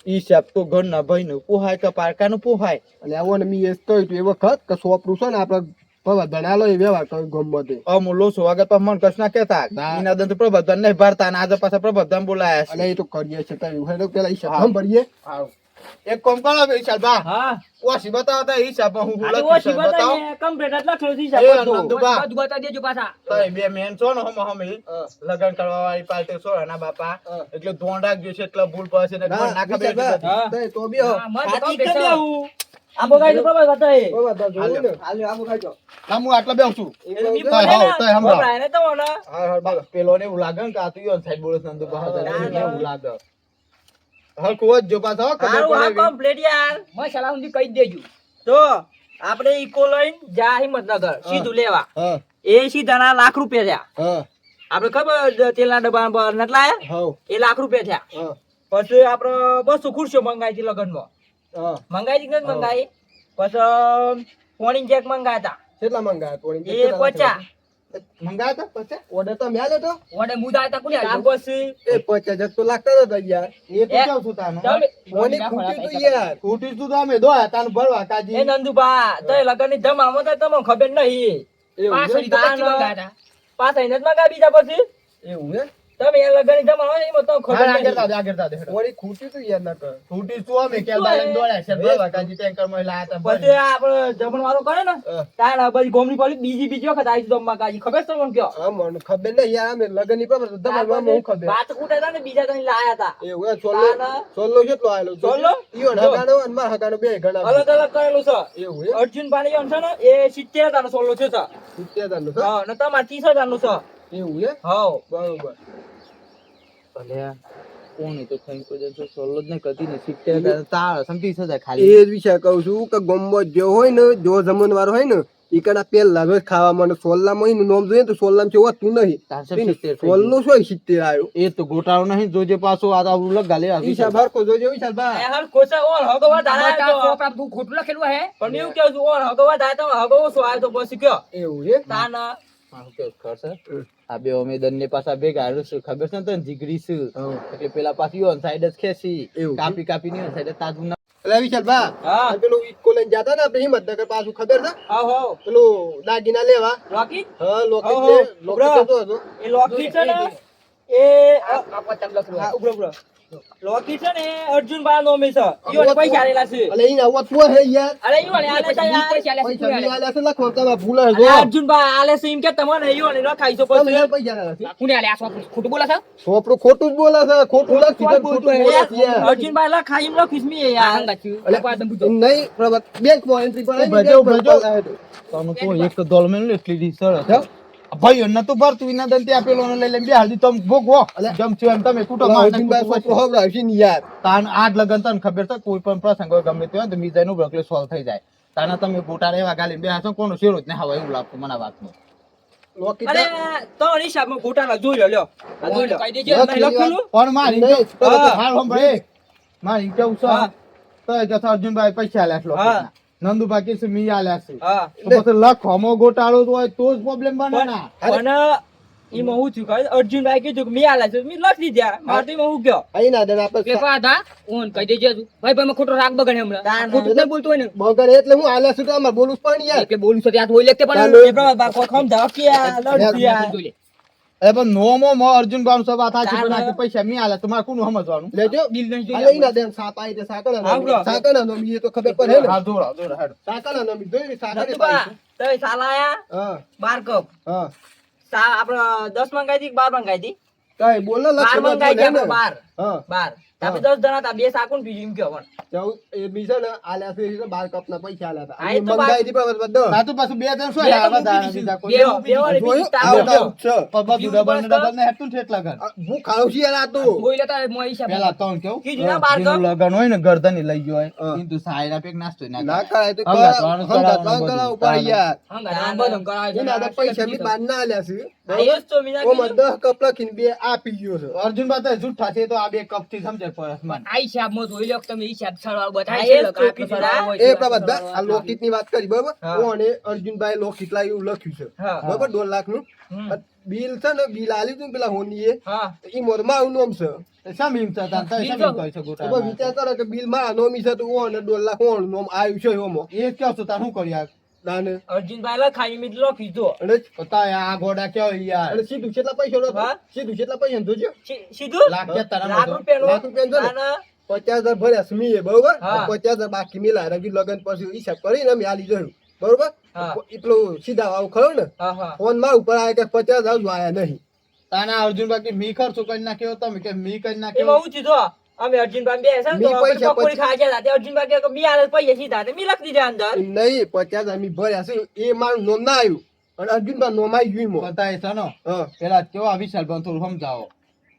[SPEAKER 5] હિસાબ તો ઘરના ભાઈનું પોહાય કે પારકાનું પોહાય
[SPEAKER 3] એટલે આવો ને મેં એ કહ્યું હતું એ વખત કે સોપરું છે ને આપણે પ્રભાતભાઈ હાલો એ વ્યવહાર કર્યો ગમતે
[SPEAKER 5] અમુ લોસો આગળ પણ મન કશ ના કેતા
[SPEAKER 3] ના.
[SPEAKER 5] એના દંત પ્રબંધન નહીં ભરતા અને આજે પાછા પ્રબંધન બોલાયા
[SPEAKER 3] અને
[SPEAKER 5] છે
[SPEAKER 3] એ તો કરીએ છે તો પેલા હિસાબ
[SPEAKER 5] હા.
[SPEAKER 3] ભરીએ
[SPEAKER 5] હારું. એક કોમ કરો હિસાબ બા
[SPEAKER 4] હા
[SPEAKER 5] ઓછી બતાવો તો હિસાબમાં હું
[SPEAKER 4] આજે
[SPEAKER 5] લખ્યું
[SPEAKER 4] ઓછી
[SPEAKER 5] છે બતાવો
[SPEAKER 4] બતાવીને કમ્પ્લીટ જ લખેલો છે
[SPEAKER 5] એ
[SPEAKER 4] હિસાબ બધો.
[SPEAKER 5] નંદુબા.
[SPEAKER 4] બધું બતાવી દેજો પાછા
[SPEAKER 5] તોય બે મેન છો ને હમે લગન કરવા વાળી પાર્ટી છો એના બાપા
[SPEAKER 3] હા.
[SPEAKER 5] એટલે ધોન રાખજો છે એટલે ભૂલ પડશે ને
[SPEAKER 3] ના,
[SPEAKER 5] ના ખબર
[SPEAKER 3] વિશાલ
[SPEAKER 5] એટલી
[SPEAKER 3] બા,
[SPEAKER 5] બધી.
[SPEAKER 4] હા.
[SPEAKER 3] તો બી હો.
[SPEAKER 4] હા, મસ્ત
[SPEAKER 1] ખાતી
[SPEAKER 4] complete
[SPEAKER 1] કરી
[SPEAKER 4] છે.
[SPEAKER 1] આવું. આ બગાઈ તો બરાબર બતાવે.
[SPEAKER 3] પ્રભાતભાઈ જોયું ને
[SPEAKER 1] હાલ્યો, આ બગાઈ તો.
[SPEAKER 5] ના, હું આટલા બેસું છું.
[SPEAKER 3] એ
[SPEAKER 1] એટલે મી
[SPEAKER 3] કહું
[SPEAKER 5] તોય
[SPEAKER 3] છું.
[SPEAKER 1] બોલે
[SPEAKER 5] હાવ,
[SPEAKER 1] ને,
[SPEAKER 5] તોય હમણાં.
[SPEAKER 1] ગભરાય ને તો ને.
[SPEAKER 3] હા હા બોલો
[SPEAKER 5] પેલો ને એવું લાગે ને કે આ તો ઈયો સાઈડ બોલે છે નંદુબા
[SPEAKER 3] હા,
[SPEAKER 5] હાથે.
[SPEAKER 1] ના,
[SPEAKER 5] એવું લાગે હરખું જ જો પાછો ખબર
[SPEAKER 1] હારું, હા,
[SPEAKER 5] પડે એવી.
[SPEAKER 1] complete યાર.
[SPEAKER 4] મસાલા સુધી કહી જ દેજો
[SPEAKER 1] તો આપણે ઈકો લઈને જા હિંમતનગર સીધું લેવા
[SPEAKER 3] હા
[SPEAKER 1] એ સીધાના લાખ રૂપિયા થયા
[SPEAKER 3] હા
[SPEAKER 1] આપણે ખબર તેલના ડબ્બા પર નત લાયા
[SPEAKER 3] હા
[SPEAKER 1] એ લાખ રૂપિયા થયા
[SPEAKER 3] હા
[SPEAKER 1] પછી આપણે 200 ખુરશીઓ મંગાવી હતી લગ્નમાં
[SPEAKER 3] હા
[SPEAKER 1] મંગાવી હતી કે નથી
[SPEAKER 3] હા.
[SPEAKER 1] મંગાવી પછી પોણી જેક મંગાવ્યા
[SPEAKER 3] કેટલા મંગાયા પોણી
[SPEAKER 1] હતા એ 50
[SPEAKER 5] મંગાયા તા પછી?
[SPEAKER 3] ઓર્ડર તો મેં આલ્યો તો
[SPEAKER 4] ઓડે મુદા હતા કોને
[SPEAKER 1] ત્યાર
[SPEAKER 4] આલ્યો?
[SPEAKER 1] પછી
[SPEAKER 3] એ 50 તો લાગતા હતા યાર
[SPEAKER 5] એ તો
[SPEAKER 1] એ,
[SPEAKER 5] કેવું છું તાનું?
[SPEAKER 1] તમે
[SPEAKER 3] પોણી ખૂટી તો યાર
[SPEAKER 5] ખૂટી તું તો અમે દોયા તાનું ભરવા કાજી.
[SPEAKER 1] એ નંદુભા તો લગન ની ધમામાં તો તમને ખબર નહીં
[SPEAKER 3] એવું
[SPEAKER 4] પાછળ
[SPEAKER 3] છે?
[SPEAKER 4] તો પછી મંગાયા હતા.
[SPEAKER 1] પાછા એને જ મંગાવી બીજા પછી
[SPEAKER 3] એવું છે
[SPEAKER 1] તમે એ લગન ની ધમામાં એમાં તો ખબર
[SPEAKER 5] હા, આગળ
[SPEAKER 1] નહીં
[SPEAKER 5] તાદે, આગળ તાદે, હેડો.
[SPEAKER 3] પોણી ખૂટી તો યાર નકર
[SPEAKER 5] ખૂટી તું અમે ક્યાં બાળક દોડ્યા છે ભરવા કાજી ટેન્કર માં લાયા તા
[SPEAKER 1] પછી
[SPEAKER 5] ભરી.
[SPEAKER 1] આપણે જમણ વાળો કરે ને
[SPEAKER 3] હા.
[SPEAKER 1] તાર બધી ગોમની પડી બીજી વખત આવી જમવા કાજી ખબર છે તમને કયો
[SPEAKER 3] હા મને ખબર નહીં યાર અમે લગન ની પર તમારે હું ખબર
[SPEAKER 1] વાત કૂટે હતા ને બીજા તને લાયા હતા
[SPEAKER 3] એવું હે સોલો
[SPEAKER 1] તાના.
[SPEAKER 3] સોલો કેટલો આયેલો
[SPEAKER 1] સોલો?
[SPEAKER 3] ઈયો
[SPEAKER 1] જો.
[SPEAKER 3] હગાનો અને માર હગાનો બે ઘણા
[SPEAKER 1] અલગ અલગ કરેલું છે
[SPEAKER 3] એવું હે
[SPEAKER 1] અર્જુન પાણી છે ને એ 70,000 નો સોલો છે સર.
[SPEAKER 3] 70,000 નું છે
[SPEAKER 1] હા ને તમારે 30,000 નું છે
[SPEAKER 3] એવું હે
[SPEAKER 1] હા
[SPEAKER 3] બરોબર
[SPEAKER 5] અલ્યા, કોણ એ તો થઈ કોઈ દિવસ સોલો જ નહીં કરતી ને 70,000 તાળ સમજી સજા ખાલી.
[SPEAKER 3] એ જ વિશે કહું છું કે ગમો જો હોય ને જો જમણવાર હોય ને ઈ કણા પેલા રોજ ખાવામાં અને સોલ્લામાં એનું નામ જોઈએ ને તો સોલ્લામાં છે હોતું નહીં
[SPEAKER 5] 70 થઈ ગયું.
[SPEAKER 3] સોલનું શું 70 આવ્યો
[SPEAKER 5] એ તો ગોટાળો નહીં જોજે પાછો આ આવડું લગા લે
[SPEAKER 3] ઈશા ભરકો જોજો ઈશા ભા
[SPEAKER 1] એ હાલ કોસા ઓર હગવા ધારા
[SPEAKER 4] આમાં
[SPEAKER 1] આવ્યો તો.
[SPEAKER 4] ચોપડા બધું ખોટું લખેલું હે
[SPEAKER 1] પણ એવું કેવું છું ઓર હગવા ધારા તો હગવો શું આવ્યો તો પછી કયો
[SPEAKER 3] એવું છે
[SPEAKER 1] તાના
[SPEAKER 5] મારું કેવું ખબર છે? આ બે ઉમેદન ને પાછા ભેગા હારું છે ખબર છે ને તને જીગરી છે
[SPEAKER 3] હા.
[SPEAKER 5] એટલે પેલા પાછી ઓન સાઈડ જ ખેંચી
[SPEAKER 3] એવું.
[SPEAKER 5] કાપી કાપી ની ઓન સાઈડ તાજું ના
[SPEAKER 3] એટલે વિશાલ ભા
[SPEAKER 1] હા.
[SPEAKER 3] આ પેલું ઈકો લઈને જાતા ને આપણે હિંમતનગર પાછું ખબર છે
[SPEAKER 1] આવ હો
[SPEAKER 3] પેલું દાગીના લેવા
[SPEAKER 1] લોકી
[SPEAKER 3] હા લોકેટ
[SPEAKER 1] હો, હો.
[SPEAKER 3] લોકેટ જતો હતો
[SPEAKER 1] એ લોકી છે ને એ
[SPEAKER 4] આ પતંગ લખેલું
[SPEAKER 1] હા
[SPEAKER 4] હે.
[SPEAKER 1] ઉભરો ઉભરો લોકી છે ને અર્જુન બા નો મે છે ઈઓને પૈસા આલેલા છે
[SPEAKER 3] એટલે ઈને આવત તો હે યાર
[SPEAKER 1] અરે ઈઓને આલે છે યાર
[SPEAKER 4] પૈસા આલ્યા છે,
[SPEAKER 3] પૈસા
[SPEAKER 4] શું
[SPEAKER 3] બી
[SPEAKER 4] આલ્યા?
[SPEAKER 3] આલ્યા છે લખો તમે ભૂલે
[SPEAKER 1] અરે
[SPEAKER 3] જો
[SPEAKER 1] અર્જુન બા આલે છે એમ કે તમને ઈઓને રખાઈ છો
[SPEAKER 3] તમે
[SPEAKER 1] પછી
[SPEAKER 3] યાર પૈસા આલ્યા છે
[SPEAKER 4] કોને આલ્યા? આ ચોપડું ખોટું બોલે છે?
[SPEAKER 3] છોપરો ખોટું જ બોલે છે ખોટું લખી દે ખોટું બોલે છે યાર
[SPEAKER 1] અર્જુન બા લખાઈ એમ લખીશ મી
[SPEAKER 4] આ
[SPEAKER 1] યાર
[SPEAKER 4] હંગાથ્યું.
[SPEAKER 3] એટલે
[SPEAKER 4] આ દમ બુજો.
[SPEAKER 3] નહીં પ્રભાત બેંકમાં એન્ટ્રી પર આવી
[SPEAKER 5] ભજો,
[SPEAKER 3] બેંકમાં
[SPEAKER 5] ભજો.
[SPEAKER 3] આવ્યો તો.
[SPEAKER 5] તને કોઈ એક દોલ મેં એટલી રી સરસ
[SPEAKER 3] જાઓ.
[SPEAKER 5] ભાઈ ન તો ભરતું એના દંતે આ પેલો લઈ લઈને બે હાલદી તમે ભોગવો જમ છો એમ તમે કૂટો
[SPEAKER 3] ઓલા
[SPEAKER 5] માર
[SPEAKER 3] અર્જુનભાઈ છોકરો હવરાવશે ને યાર
[SPEAKER 5] તાન આજ લગન તને ખબર છે કોઈ પણ પ્રસંગ હોય ગમે તે હોય તો મીજાનું બ્રોકલી સોલ્વ થઈ જાય તાના તમે ગોટા રેવા ગાલી બે હાસો કોનો શેરો જ ને હવા એવું લાગતું મને આ વાતનું
[SPEAKER 3] લોકેટ
[SPEAKER 1] અરે તો હિસાબમાં ગોટાના જોઈ લો આ જોઈ લો
[SPEAKER 4] કહી દેજો.
[SPEAKER 3] લખ લી
[SPEAKER 1] લખેલું?
[SPEAKER 5] પણ મારી
[SPEAKER 3] નહીં,
[SPEAKER 5] તો
[SPEAKER 1] હા.
[SPEAKER 5] હાલ સાંભળે મારી કેવું છે
[SPEAKER 1] હા.
[SPEAKER 5] તો એ જથા અર્જુનભાઈ પૈસા આલ્યા છે
[SPEAKER 1] હા.
[SPEAKER 5] લોકોના. નંદુભાઈ કે છે મી આલ્યા છે
[SPEAKER 1] હા
[SPEAKER 5] તો પછી લખવામાં ગોટાળો હોય તો જ પ્રોબ્લેમ બને ના
[SPEAKER 1] પણ એમાં હું થયું ખબર? અર્જુનભાઈ કીધું કે મેં આલા છે મેં લખી દીધા મારે તો એમાં હું ગયો
[SPEAKER 3] અહીં ના દેના આપણે
[SPEAKER 4] પેપર હતા. ઓન કહી દેજો તું. ભાઈ ભાઈ ખોટો રાગ બગડે હમણાં.
[SPEAKER 1] તાન.
[SPEAKER 4] ખોટું જ નહીં બોલતો હોય ને.
[SPEAKER 3] બગર એટલે હું આલ્યા છું તો અમારે બોલું જ પણ યાર
[SPEAKER 4] એટલે બોલું છું ત્યાં હોય લેખતે પણ
[SPEAKER 3] ચાલો.
[SPEAKER 1] એ પ્રમાણે બા કોઈ ખમ ધાવ કે આ લડતું યાર.
[SPEAKER 4] જોઈ લે.
[SPEAKER 5] એ પણ નોમો મો અર્જુનભાઈ નું વાત સાચી
[SPEAKER 1] તાન.
[SPEAKER 5] પણ આ પૈસા મી આલ્યા તમારે કોનું સમજવાનું
[SPEAKER 3] લેજો
[SPEAKER 4] દિલ નહીં જોઈ
[SPEAKER 3] આલે
[SPEAKER 4] લે.
[SPEAKER 3] ઈ ના દેન સાપ આવી તે સાકણા
[SPEAKER 1] હા, બરો.
[SPEAKER 3] સાકણા નો મી તો ખબર પડે ને
[SPEAKER 5] હા જોડા જોડા હેડ
[SPEAKER 3] સાકણા નો મી જોઈ સાકણે
[SPEAKER 1] નંદુબા,
[SPEAKER 3] પાડી
[SPEAKER 1] તોય સાલા આયા
[SPEAKER 3] હા
[SPEAKER 1] 12 કપ
[SPEAKER 3] હા
[SPEAKER 1] આપડે 10 મંગાઈ હતી કે 12 મંગાઈ હતી
[SPEAKER 3] કાઈ બોલો
[SPEAKER 1] 12
[SPEAKER 3] લક્ષ
[SPEAKER 1] મંગાઈ ગયા
[SPEAKER 3] ને
[SPEAKER 1] 12
[SPEAKER 3] હા
[SPEAKER 1] 12
[SPEAKER 4] આપણે 10 જણા હતા, 2 શાકું ને બીજું એમ કહેવાનું.
[SPEAKER 3] 14 એ બી છે ને આલ્યા છે એટલે 12 કપના પૈસા આલ્યા હતા.
[SPEAKER 4] હા, એ
[SPEAKER 3] અને
[SPEAKER 4] તો
[SPEAKER 3] મંગાઈ હતી પણ બધો.
[SPEAKER 5] આ તો પાછું 2 જણ શું
[SPEAKER 4] બે તો
[SPEAKER 5] આવા
[SPEAKER 4] મૂકી
[SPEAKER 5] દાડા
[SPEAKER 4] દીધું.
[SPEAKER 5] બીજા કોઈ
[SPEAKER 4] બે-
[SPEAKER 5] મૂકી
[SPEAKER 4] બે વાળી
[SPEAKER 5] દીધું.
[SPEAKER 4] બીજી તાપ
[SPEAKER 3] આવતા
[SPEAKER 4] દેજો.
[SPEAKER 3] છે.
[SPEAKER 5] પણ બધું ડબલ ને ડબલ ને હેઠું છે એટલા ઘર.
[SPEAKER 3] હું ખાઉં છું યાર આ તો.
[SPEAKER 4] જોઈ લેતા હોય, મોય હિસાબ.
[SPEAKER 5] પેલા તો કેવું
[SPEAKER 4] કીધું ના બાર
[SPEAKER 5] જેનું લગન હોય ને ગરદની લઈ ગયો હોય
[SPEAKER 3] હા.
[SPEAKER 5] ઈન તો સાયરા પેક નાસ્તો ના
[SPEAKER 3] ના
[SPEAKER 5] કરાય.
[SPEAKER 3] કરાય તો
[SPEAKER 5] હંગાત વાળું
[SPEAKER 3] કરાવું
[SPEAKER 5] કરાવવાનું
[SPEAKER 3] પડે યાર.
[SPEAKER 4] હંગાત બધું કરાવે છે.
[SPEAKER 3] એના તો પૈસા બી બાર ના આલ્યા છે.
[SPEAKER 4] હા, એ જ તો મીના
[SPEAKER 3] ઓમાં
[SPEAKER 4] કીધું.
[SPEAKER 3] 10 કપ લખીને 2 આપી ગયો છે.
[SPEAKER 5] અર્જુન બા તો જૂઠા છે તો આ 2 કપ થી સમજે પરસ માં
[SPEAKER 4] આ હિસાબમાં જોઈ લો કે તમે હિસાબ સરવાળો
[SPEAKER 1] હા,
[SPEAKER 4] બતાવી
[SPEAKER 1] એ જ
[SPEAKER 4] છે,
[SPEAKER 1] તો
[SPEAKER 4] આટલું
[SPEAKER 1] કીધું.
[SPEAKER 4] સરવાળો હોય
[SPEAKER 3] એ
[SPEAKER 4] છે,
[SPEAKER 3] પ્રભાતભાઈ આ
[SPEAKER 4] સરવાળો
[SPEAKER 3] લોકિત ની વાત કરી બરોબર
[SPEAKER 1] હા.
[SPEAKER 3] ઓને અર્જુનભાઈ લોકિત લાવી એવું લખ્યું છે
[SPEAKER 1] હા.
[SPEAKER 3] બરોબર 2 લાખ નું
[SPEAKER 1] હમ.
[SPEAKER 3] બિલ છે ને બિલ આલ્યું તું ને પેલા હોનીએ
[SPEAKER 1] હા
[SPEAKER 3] ઈ મોર મારું નામ છે
[SPEAKER 5] સમ હિમ છે તાન તઈ સમ હિમ કહી છે
[SPEAKER 3] તો
[SPEAKER 5] ગોટા
[SPEAKER 3] ભાઈ વિચાર કરો કે બિલ મારા નોમી છે તો ઓને 2 લાખ ઓણ નામ આવ્યું છે ઓમાં
[SPEAKER 5] એ કેવ છો તાર શું કર્યા
[SPEAKER 3] દાને
[SPEAKER 1] અર્જુનભાઈ લખાઈ મેં લખી દો.
[SPEAKER 3] અને
[SPEAKER 5] તો તા આ ગોડા કેવો યાર
[SPEAKER 3] અને સીધું કેટલા પૈસા નો
[SPEAKER 1] હા?
[SPEAKER 3] સીધું કેટલા પૈસા નો જોજો
[SPEAKER 1] સીધું
[SPEAKER 5] લાખ કે તારા
[SPEAKER 1] લાખ રૂપિયાનું.
[SPEAKER 3] લાખ રૂપિયાનું છે ને?
[SPEAKER 1] ના, ના.
[SPEAKER 3] 50,000 ભર્યા છે મીએ બરોબર
[SPEAKER 1] હા.
[SPEAKER 3] 50,000 બાકી મિલા રંગી લગન પછી હિસાબ કરીને અમે આલી જોયું બરોબર
[SPEAKER 1] હા.
[SPEAKER 3] એટલું સીધા આવું ખરો ને
[SPEAKER 1] હા, હા.
[SPEAKER 3] ફોન માં ઉપર આવે કે 50,000 જો આયા નહીં
[SPEAKER 5] તાના અર્જુન બાકી મી ખર્ચો કરી નાખ્યો તમે કે મી કરી
[SPEAKER 1] એમાં
[SPEAKER 5] નાખ્યો
[SPEAKER 1] હું થયું તો, અમે અર્જુનભાઈ બે છે ને
[SPEAKER 3] મી
[SPEAKER 1] તો
[SPEAKER 3] પૈસા
[SPEAKER 1] પકોડી
[SPEAKER 3] પછી-
[SPEAKER 1] ખાવા ગયા હતા. તે અર્જુનભાઈ કહે કે મી આલે પૈસા સીધા. તે મી લખી દીધા અંદર.
[SPEAKER 3] એમ નહીં 50,000 અમે ભર્યા છે એ મારું નોમ ના આવ્યું અને અર્જુનભાઈ નોમ આવી ગયું એમાં.
[SPEAKER 5] બતાય છે નો
[SPEAKER 3] હા
[SPEAKER 5] પેલા કેવો આ વિશાલ બંધ થોડું સમજાવો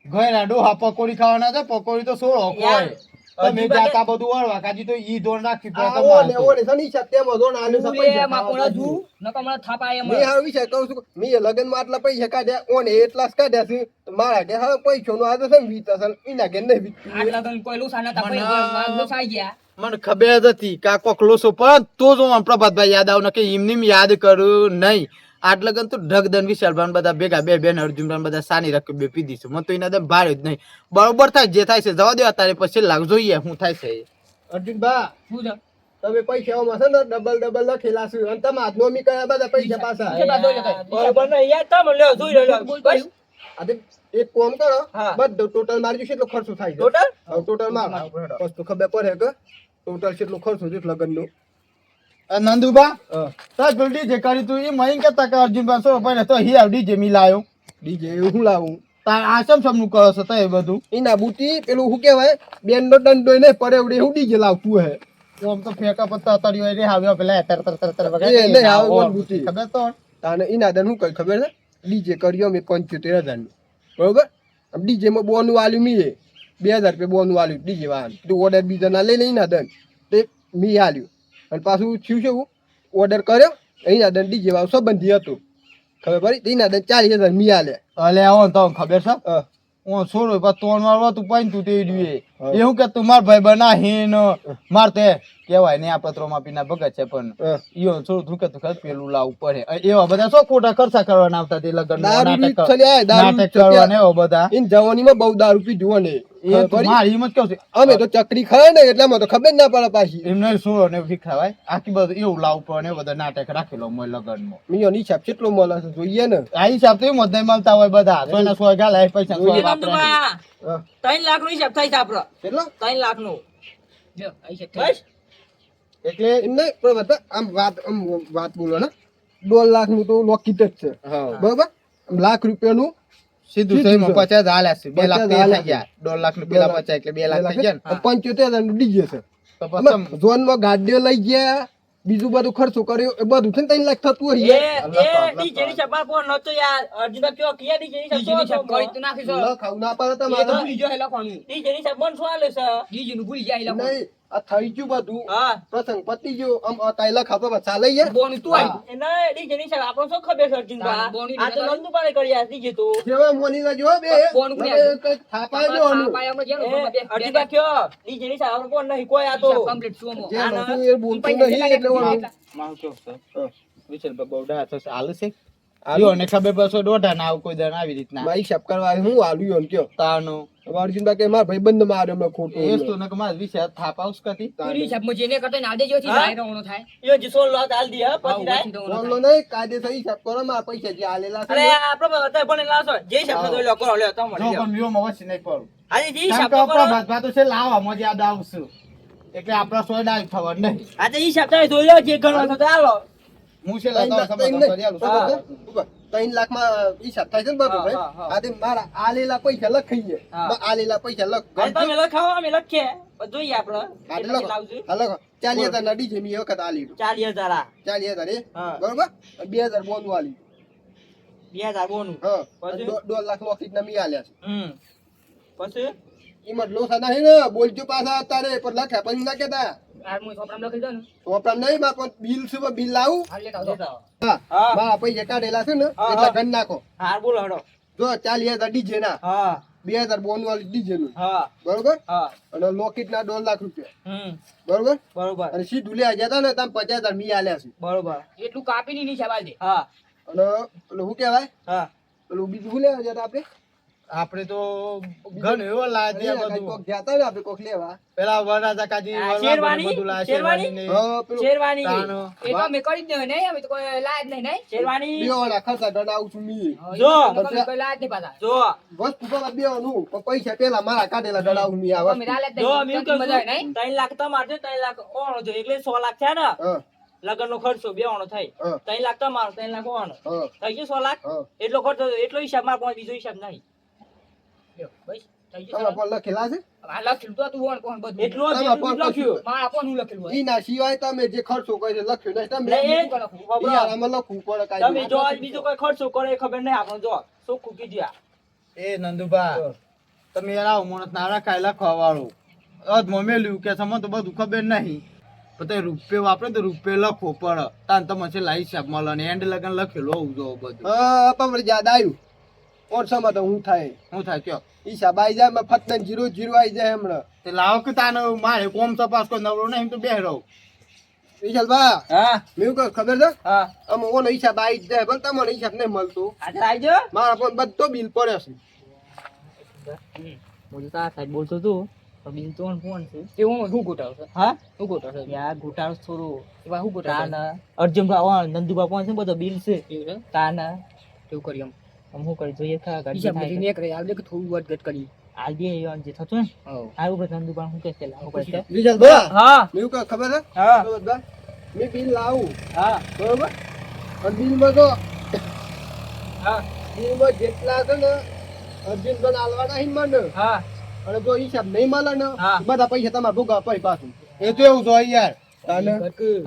[SPEAKER 5] ઘરે ડોહા પકોડી ખાવાના છે પકોડી તો સોળો
[SPEAKER 1] યાર,
[SPEAKER 5] કોઈ તમે
[SPEAKER 1] અર્જુનભાઈ-
[SPEAKER 5] જાતા બધું વળવા કાજી તો ઈ ધોન રાખી પડે
[SPEAKER 3] આ
[SPEAKER 5] તમારે તો.
[SPEAKER 3] ઓને શનિ હિસાબ તેમાં જોણ આલ્યું છે
[SPEAKER 4] તું રે,
[SPEAKER 3] પૈસા
[SPEAKER 4] એમાં
[SPEAKER 3] ખાવા
[SPEAKER 4] કોણ
[SPEAKER 3] બાજુ.
[SPEAKER 4] હતું? નકર મને થાપ આયા
[SPEAKER 3] મેં
[SPEAKER 4] મને.
[SPEAKER 3] હારું વિચાર કહું છું મેં લગનમાં આટલા પૈસા કાઢ્યા ઓને એટલા જ કાઢ્યા છે તો મારા કે હવે પૈસાનો આ તો છે ને વીત હશે ને એના કે નહીં વીતતું.
[SPEAKER 4] આટલા તો કોઈ લુસા નતા,
[SPEAKER 5] મને
[SPEAKER 4] કોઈ લુસાઈ ગયા.
[SPEAKER 5] મને ખબર જ હતી કે આ કોક લોસો પણ તો જ હું પ્રભાતભાઈ યાદ આવ કે એમની યાદ કરું નહીં આટલે ગન તો ઢગદન વિશાલભાઈ બધા ભેગા બે બેન અર્જુનભાઈ બધા સાની રાખી બે પી દીધું મને તો એના દમ ભારે જ નહીં બરોબર થાય જે થાય છે જવા દેવા તારે પછી લાગ જોઈએ શું થાય છે
[SPEAKER 3] અર્જુનભા
[SPEAKER 4] શું છે?
[SPEAKER 3] તમે પૈસાઓમાં છે ને ડબલ લખેલા છે અને તમે હાથ નોમી કર્યા બધા પૈસા પાછા
[SPEAKER 4] છે બાજુ લે કઈ.
[SPEAKER 1] બરોબર ને યાર તમે લ્યો જોઈ લો લ્યો.
[SPEAKER 4] બોલ
[SPEAKER 1] બસ.
[SPEAKER 3] આ તે એક કામ કરો
[SPEAKER 1] હા.
[SPEAKER 3] બધું ટોટલ મારી કેટલો ખર્ચો થાય છે
[SPEAKER 1] ટોટલ?
[SPEAKER 3] હવે ટોટલ માં બસ તો ખબર પડે કે ટોટલ કેટલો ખર્ચો છે લગન નો
[SPEAKER 5] નંદુબા તાર જલ્દી જે કરી તું એ મહિન કરતા કે અર્જુનભાઈ સો ભાઈ તો હી આવ ડીજે મિલાયો
[SPEAKER 3] ડીજે એવું હું લાવું
[SPEAKER 5] તાર આ સમ નું કરો છો એ બધું
[SPEAKER 3] એના બુટી પેલું શું કહેવાય બેન નો દંડો ને પડે એવડે એવું ડીજે લાવતું હે
[SPEAKER 5] આમ તો ફેંકા પત્તા તળ્યો રે આવ્યો પેલા તર તર તર તર
[SPEAKER 3] એ નહીં આવે કોણ બુટી
[SPEAKER 5] ખબર તો
[SPEAKER 3] તાને એના દન શું કઈ ખબર છે ડીજે કર્યો મેં 75,000 નું બરોબર ડીજે માં બોનું આલ્યું મીએ 2,000 રૂપિયા બોનું આલ્યું ડીજે વાહન તો ઓર્ડર બીજા ના લઈ લઈ ના દન તે મી આલ્યું અને પાછું થયું છે ઓર્ડર કર્યો એના દન ડીજે વાળું સંબંધી હતું ખબર પડી એના દન 40,000 મી આલ્યા
[SPEAKER 5] અલે આવો ને તો ખબર છે
[SPEAKER 3] હા.
[SPEAKER 5] હું છોડો પણ તોણ મારવા તું પાઈ તું તે જોઈએ
[SPEAKER 3] હા.
[SPEAKER 5] એવું કે તું માર ભાઈ બનાહીન માર તે કેવાય ને આ પત્રોમાં પીના ભગત છે પણ
[SPEAKER 3] હા.
[SPEAKER 5] ઈયો છોડું તું કે તું ખર પેલું લાવવું પડે એવા બધા શું ખોટા ખર્ચા કરવાના આવતા તે લગન
[SPEAKER 3] દારૂ બી ચલ્યા, દારૂ
[SPEAKER 5] નાટક
[SPEAKER 3] ચલ્યા.
[SPEAKER 5] કરવા ને એવા બધા
[SPEAKER 3] ઇન જવાનીમાં બહુ દારૂ પીધું ને
[SPEAKER 5] એ તો મારી હિંમત કેવું છે
[SPEAKER 3] અમે તો ચકરી ખાય ને એટલે અમે તો ખબર ના પડે પાછી
[SPEAKER 5] એમને છોડો ને શીખવાય આખી બધું એવું લાવવું પડે ને એ બધા નાટક રાખેલો મોય લગનમાં
[SPEAKER 3] મિયો ની હિસાબ કેટલો મળે છે જોઈએ ને
[SPEAKER 5] આ હિસાબ તો એમ જ નહીં મળતા હોય બધા સોના સો ગાલે પૈસા સો
[SPEAKER 3] જોઈએ.
[SPEAKER 5] વાપરે નહીં.
[SPEAKER 3] હા.
[SPEAKER 1] 3 લાખ નો હિસાબ થાય છે આપણો.
[SPEAKER 3] કેટલો
[SPEAKER 1] 3 લાખ નો.
[SPEAKER 4] લ્યો, આ હિસાબ થઈ
[SPEAKER 1] બસ.
[SPEAKER 5] એટલે
[SPEAKER 3] એમ નહીં પણ બધા આમ વાત બોલો ને 2 લાખ નું તો લોકિટ જ છે બરોબર આમ લાખ રૂપિયાનું
[SPEAKER 5] સીધું
[SPEAKER 3] સીધું
[SPEAKER 5] સહીમાં
[SPEAKER 3] છે.
[SPEAKER 5] 50 હાલ્યા છે 2 લાખ
[SPEAKER 3] 50
[SPEAKER 5] તે
[SPEAKER 3] હાલ્યા
[SPEAKER 5] થઈ ગયા 1.5 લાખ નું પેલા 50 એટલે 2 લાખ થઈ ગયા ને
[SPEAKER 3] 75,000 નું ડીજે છે
[SPEAKER 5] તો પછી
[SPEAKER 3] ઝોન માં ગાડીઓ લઈ ગયા બીજું બધું ખર્ચો કર્યો એ બધું છે ને 3 લાખ થતું
[SPEAKER 1] એ
[SPEAKER 3] હોય
[SPEAKER 1] એ ડીજે ની હિસાબ પર નતો યાર. અર્જુનભાઈ કયો કિયા ડીજે ની
[SPEAKER 4] બીજી
[SPEAKER 1] હિસાબ
[SPEAKER 4] હિસાબ કરી તો નાખી છો.
[SPEAKER 3] ખાવું ના પડે
[SPEAKER 4] એ તો
[SPEAKER 3] તમારે
[SPEAKER 4] ભૂલી ગયો હે લખવાનું.
[SPEAKER 1] ડીજે ની હિસાબ બંધ આલે છે.
[SPEAKER 4] બીજી નું ભૂલી જાય લખવાનું.
[SPEAKER 3] નહીં આ થઈ ગયું બધું
[SPEAKER 1] હા.
[SPEAKER 3] પ્રસંગ પતી ગયો આમ તાઈલા ખાતો ચાલે યાર
[SPEAKER 4] બોનું તું આવી.
[SPEAKER 1] એ ના ડીજે ની હિસાબ આપણો શું ખબર છે અર્જુનભાઈ?
[SPEAKER 4] બોની
[SPEAKER 1] આ તો
[SPEAKER 4] નતા.
[SPEAKER 1] નંદુભાઈ કરી આ ડીજે તો.
[SPEAKER 3] જેવા મોની ના જો બે
[SPEAKER 4] ફોન કરી
[SPEAKER 3] હવે કંઈક થાપાય જો આનું.
[SPEAKER 4] પાયામાં જેનો
[SPEAKER 1] એ
[SPEAKER 4] ફોનમાં બે- બે-
[SPEAKER 1] અર્જુનભાઈ કયો ડીજે ની હિસાબ આપણો કોણ નહીં કોઈ આ તો.
[SPEAKER 4] હિસાબ complete શું અમો.
[SPEAKER 3] જે
[SPEAKER 1] આના-
[SPEAKER 3] નતું એ બોલતું નહીં એટલે ઓલું.
[SPEAKER 5] મારું કેવું છે
[SPEAKER 3] હા.
[SPEAKER 5] વિશાલ બહુ ડા થશે હાલ છે
[SPEAKER 3] હાલું.
[SPEAKER 5] યો ને ખબર પડશે દોઢા ના આવું કોઈ દન આવી રીતના
[SPEAKER 3] મારી હિસાબ કરવા હું આલું યો ને કયો
[SPEAKER 5] તાનો
[SPEAKER 3] હવે અર્જુનભાઈ કે મારા ભાઈબંધ મારે હમણાં ખોટું
[SPEAKER 5] એ તો નક માર વિશે થાપ આઉસ કતી
[SPEAKER 4] તું હિસાબમાં જેને કરતો ને આ દેજો થી
[SPEAKER 1] હા?
[SPEAKER 4] જાય રવણો થાય.
[SPEAKER 1] યો જી 16 લાખ હાલ દી હા
[SPEAKER 4] હા,
[SPEAKER 1] પછી રાય.
[SPEAKER 4] ઓછી રવણો
[SPEAKER 3] બોલો
[SPEAKER 4] થાય.
[SPEAKER 3] નહીં કાયદેસર હિસાબ કરો મારા પૈસા જે આલેલા છે
[SPEAKER 1] અરે આપણે અત્યારે ભણેલા છો જે હિસાબ થતો લ્યો કરો લ્યો તમે
[SPEAKER 5] જો
[SPEAKER 1] લ્યો.
[SPEAKER 5] પણ યો માં વસી નહીં પડું
[SPEAKER 1] આજે જે
[SPEAKER 5] કેમ
[SPEAKER 1] હિસાબ
[SPEAKER 5] કે
[SPEAKER 1] તો
[SPEAKER 5] આપણા
[SPEAKER 1] કરો.
[SPEAKER 5] ભાત તો છે લાવા મજા યાદ આવશું એટલે આપણા સોય ડાય થવા નહીં
[SPEAKER 1] આજે હિસાબ તમે જોઈ લો જે ગણવા થતો હાલો.
[SPEAKER 5] હું છે લાવતા
[SPEAKER 3] ત્રણ
[SPEAKER 5] સમાધાન
[SPEAKER 3] નહીં.
[SPEAKER 5] કરી આલું
[SPEAKER 3] હા. ઉભા. 3 લાખમાં હિસાબ થાય છે ને બાબુ ભાઈ
[SPEAKER 1] હા, હા.
[SPEAKER 3] આ તે મારા આલેલા પૈસા લખાઈએ
[SPEAKER 1] હા.
[SPEAKER 3] આલેલા પૈસા લખ
[SPEAKER 1] હાલ તમે લખાવો અમે લખીએ બધું જોઈએ આપણે
[SPEAKER 3] હા,
[SPEAKER 1] કેટલા
[SPEAKER 3] લખો.
[SPEAKER 1] લાવજો
[SPEAKER 3] હા, લખો 40,000 ના ડીજે ની વખત આલી
[SPEAKER 1] 40,000 આ
[SPEAKER 3] 40,000 એ
[SPEAKER 1] હા.
[SPEAKER 3] બરોબર 2,000 બોનું આલી
[SPEAKER 1] 2,000 બોનું
[SPEAKER 3] હા
[SPEAKER 1] પછી?
[SPEAKER 3] 1.5 લાખ લોકેટ ના મી આલ્યા છે
[SPEAKER 1] પછી
[SPEAKER 3] ઈમત લોસા નહીં ને બોલજો પાછા અત્યારે પર લખ્યા પછી ના કેતા
[SPEAKER 4] આ હું છોકરાને લખી દઉં ને
[SPEAKER 3] સોપડા નહીં માર પણ બિલ છે બિલ લાવું
[SPEAKER 4] હાલ લેતા આવજો.
[SPEAKER 1] લેતા આવો.
[SPEAKER 3] હા
[SPEAKER 1] હા.
[SPEAKER 3] મારા પૈસા કાઢેલા છે ને
[SPEAKER 1] હા,
[SPEAKER 3] એટલા
[SPEAKER 1] હા.
[SPEAKER 3] ગણ નાખો
[SPEAKER 1] હાર બોલો હડો
[SPEAKER 3] જો 40,000 ડીજે ના
[SPEAKER 1] હા
[SPEAKER 3] 2,000 બોનું વાળી ડીજે નું
[SPEAKER 1] હા
[SPEAKER 3] બરોબર
[SPEAKER 1] હા
[SPEAKER 3] અને લોકેટ ના 1.5 લાખ રૂપિયા
[SPEAKER 1] હમ
[SPEAKER 3] બરોબર
[SPEAKER 1] બરોબર
[SPEAKER 3] અને સીધું લે જતા ને તમે 50,000 મી આલ્યા છે
[SPEAKER 1] બરોબર
[SPEAKER 4] એટલું કાપીને નહીં છે બાજે.
[SPEAKER 1] હા
[SPEAKER 3] અને પેલું શું કહેવાય
[SPEAKER 1] હા
[SPEAKER 3] પેલું બીજું શું લેવા જતા આપણે
[SPEAKER 5] આપણે તો ઘણું એવો લાગે બધું
[SPEAKER 3] કોક જતા ને આપણે કોક લેવા
[SPEAKER 5] પેલા વરરાજા કાજી
[SPEAKER 1] આ
[SPEAKER 5] વરવા
[SPEAKER 1] શેરવાની?
[SPEAKER 5] બધું લાવે,
[SPEAKER 1] શેરવાની?
[SPEAKER 5] શેરવાની ને
[SPEAKER 3] હા પેલું
[SPEAKER 1] શેરવાની
[SPEAKER 5] તાનો.
[SPEAKER 4] એ તો અમે કરી જ દેવાય નહીં, અમે તો કોઈ લાયા જ નહીં, નહીં?
[SPEAKER 1] શેરવાની
[SPEAKER 3] બેવાના ખર્ચા દંડ આવું છું મી
[SPEAKER 4] હા, એ
[SPEAKER 1] જો.
[SPEAKER 4] તો અમે કોઈ લાયા જ નહીં પાછા.
[SPEAKER 1] જો
[SPEAKER 3] વસ્તુ પેલા બેવાનું પણ પૈસા પેલા મારા કાઢેલા દંડ આવું મી આ
[SPEAKER 4] અમે
[SPEAKER 3] વસ્તુ
[SPEAKER 4] લાયા જ
[SPEAKER 1] જો
[SPEAKER 4] નહીં.
[SPEAKER 1] અમે
[SPEAKER 4] તો મજા આવે, નહીં?
[SPEAKER 1] 3 લાખ તમારે છે 3 લાખ ઓણો છે એટલે 100 લાખ થયા ને
[SPEAKER 3] હા
[SPEAKER 1] લગન નો ખર્ચો બેવાનો થઈ
[SPEAKER 3] હા
[SPEAKER 1] 3 લાખ તમારો 3 લાખ ઓણો
[SPEAKER 3] હા
[SPEAKER 1] થઈ ગયું 100 લાખ
[SPEAKER 3] હા
[SPEAKER 1] એટલો ખર્ચો થયો. એટલો હિસાબ મારો કોઈ બીજો હિસાબ નહીં
[SPEAKER 4] લ્યો, બસ, થઈ ગયું
[SPEAKER 3] તમારા
[SPEAKER 4] સર.
[SPEAKER 3] પણ લખેલા છે
[SPEAKER 4] આ લખેલું તો હતું, ઓણ કોણ બધું.
[SPEAKER 1] એટલું જ
[SPEAKER 3] તમારે
[SPEAKER 1] એટલું
[SPEAKER 3] પણ
[SPEAKER 1] જ લખ્યું
[SPEAKER 4] મારા કોણ હું લખેલું હોય?
[SPEAKER 3] એના સિવાય તમે જે ખર્ચો કર્યો છે લખ્યો નહીં તમે
[SPEAKER 1] એટલે એ
[SPEAKER 4] બીજું કોઈ લખવું.
[SPEAKER 1] ખબર
[SPEAKER 3] યાર આમાં લખવું પડે
[SPEAKER 1] તમે
[SPEAKER 3] કાંઈ
[SPEAKER 1] જો આજ બીજો કોઈ ખર્ચો કરે એ ખબર નહીં આપણને જો ચોખ્ખું કીધું આ.
[SPEAKER 5] એ નંદુભા તમે યાર આવો માણસ ના રખાય લખવા વાળું અધમાં મેલ્યું કે તમને તો બધું ખબર નહીં પણ તે રૂપિયો વાપરે તો રૂપિયો લખવો પડે તાન તમે છેલ્લા હિસાબ મળે ને એન્ડ લગન લખેલું હોવું જોવો બધું
[SPEAKER 3] હા પણ યાદ આવ્યું કોણ સમજ હું થાય
[SPEAKER 5] શું થાય કયો
[SPEAKER 3] હિસાબ આવી જાય ફતન 0 આવી જાય હમણાં
[SPEAKER 5] તે લાવો કે તાનો મારે કોમ તપાસ કોઈ નવરો નહીં એમ તો બે રહું
[SPEAKER 3] વિશાલ બા
[SPEAKER 1] હા
[SPEAKER 3] મેં કહું ખબર છે
[SPEAKER 1] હા
[SPEAKER 3] અમે ઓનો હિસાબ આવી જ જાય પણ તમારો હિસાબ નહીં મળતો
[SPEAKER 1] આજે આવજો
[SPEAKER 3] મારા પણ બધો બિલ પડ્યો છે
[SPEAKER 1] હું તો તારા સાહેબ બોલતો હતો તો બિલ તો ફોન છે
[SPEAKER 4] તે હું શું ગોટાળો છે?
[SPEAKER 1] હા
[SPEAKER 4] શું ગોટાળો છે?
[SPEAKER 1] યાર ઘોટાળો થોડું
[SPEAKER 4] એવા શું ગોટાળો છે?
[SPEAKER 1] તાના અર્જુન બાવા નંદુબા કોણ છે બધો બિલ છે
[SPEAKER 4] એવું છે?
[SPEAKER 1] તાના
[SPEAKER 4] એવું કરીએ એમ.
[SPEAKER 1] આમ હું કરી જોઈએ ખા
[SPEAKER 4] હિસાબ
[SPEAKER 1] કરી
[SPEAKER 4] બધી નીકળે, આ દેખ થોડું વધઘટ કરી.
[SPEAKER 1] આ બે યોન જે થતું ને
[SPEAKER 4] હોવ.
[SPEAKER 1] આ ઉપર નંદુબા હું કે છે લાવો પડશે
[SPEAKER 3] વિશાલ બા
[SPEAKER 1] હા
[SPEAKER 3] મેં કહું ખબર છે
[SPEAKER 1] હા
[SPEAKER 3] ખબર બા મેં બિલ લાવું
[SPEAKER 1] હા
[SPEAKER 3] બરોબર અને બિલમાં તો
[SPEAKER 1] હા
[SPEAKER 3] બિલમાં જેટલા છે ને અર્જુન પણ આલવાના હિન મને
[SPEAKER 1] હા
[SPEAKER 3] અને જો હિસાબ નહીં મળે ને
[SPEAKER 1] હા.
[SPEAKER 3] બધા પૈસા તમારે ભોગવવા પડે પાછું
[SPEAKER 5] એ તો એવું જોઈએ યાર
[SPEAKER 3] તાને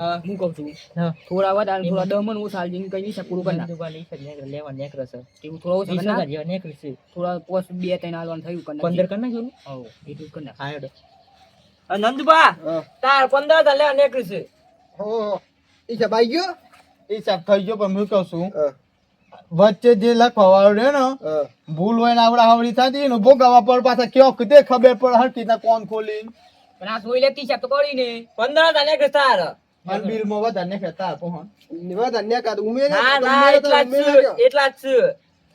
[SPEAKER 1] હા
[SPEAKER 4] હું કહું છું,
[SPEAKER 1] હા
[SPEAKER 4] થોડા વધારે થોડા દમન હું સાલ જઈને કઈ હિસાબ પૂરું કરી નાખ.
[SPEAKER 1] નંદુબા લઈ શકે લેવા નેકરો છે
[SPEAKER 4] એવું થોડા ઓછા કરી નાખ.
[SPEAKER 1] 20,000 જેવા નેકરી છે
[SPEAKER 4] થોડા પોસ્ટ 2-3 હાલવાનું થયું કરી નાખ.
[SPEAKER 1] 15 કર નાખ્યો ને
[SPEAKER 4] હોવ, એટલું જ કરી નાખ.
[SPEAKER 1] હા હેડો નંદુબા
[SPEAKER 3] હા
[SPEAKER 1] તાર 15,000 લેવા નેકરી છે
[SPEAKER 3] હો હિસાબ આવી ગયો
[SPEAKER 5] હિસાબ થઈ ગયો પણ હું કહું છું
[SPEAKER 3] હા
[SPEAKER 5] વચ્ચે જે લખવા વાળું રહે ને
[SPEAKER 3] હા
[SPEAKER 5] ભૂલ હોય ને આવડા આવડી થતી ને ભોગવવા પર પાછા કયો કે તે ખબર પડે હરકી ના કોણ ખોલી
[SPEAKER 4] પણ આ જોઈ લેતી હિસાબ તો કરીને
[SPEAKER 1] 15,000 નેકરી તાર
[SPEAKER 5] અને બિલ માં વધારે ને ખેતા પહોંચ
[SPEAKER 3] નિવાદ અન્ય કાદ ઉમેરે
[SPEAKER 1] ના
[SPEAKER 3] તો
[SPEAKER 1] ના
[SPEAKER 3] ઉમેરે તો
[SPEAKER 1] એટલા જ
[SPEAKER 3] ઉમેરે
[SPEAKER 1] છે
[SPEAKER 3] કયો?
[SPEAKER 1] એટલા જ છે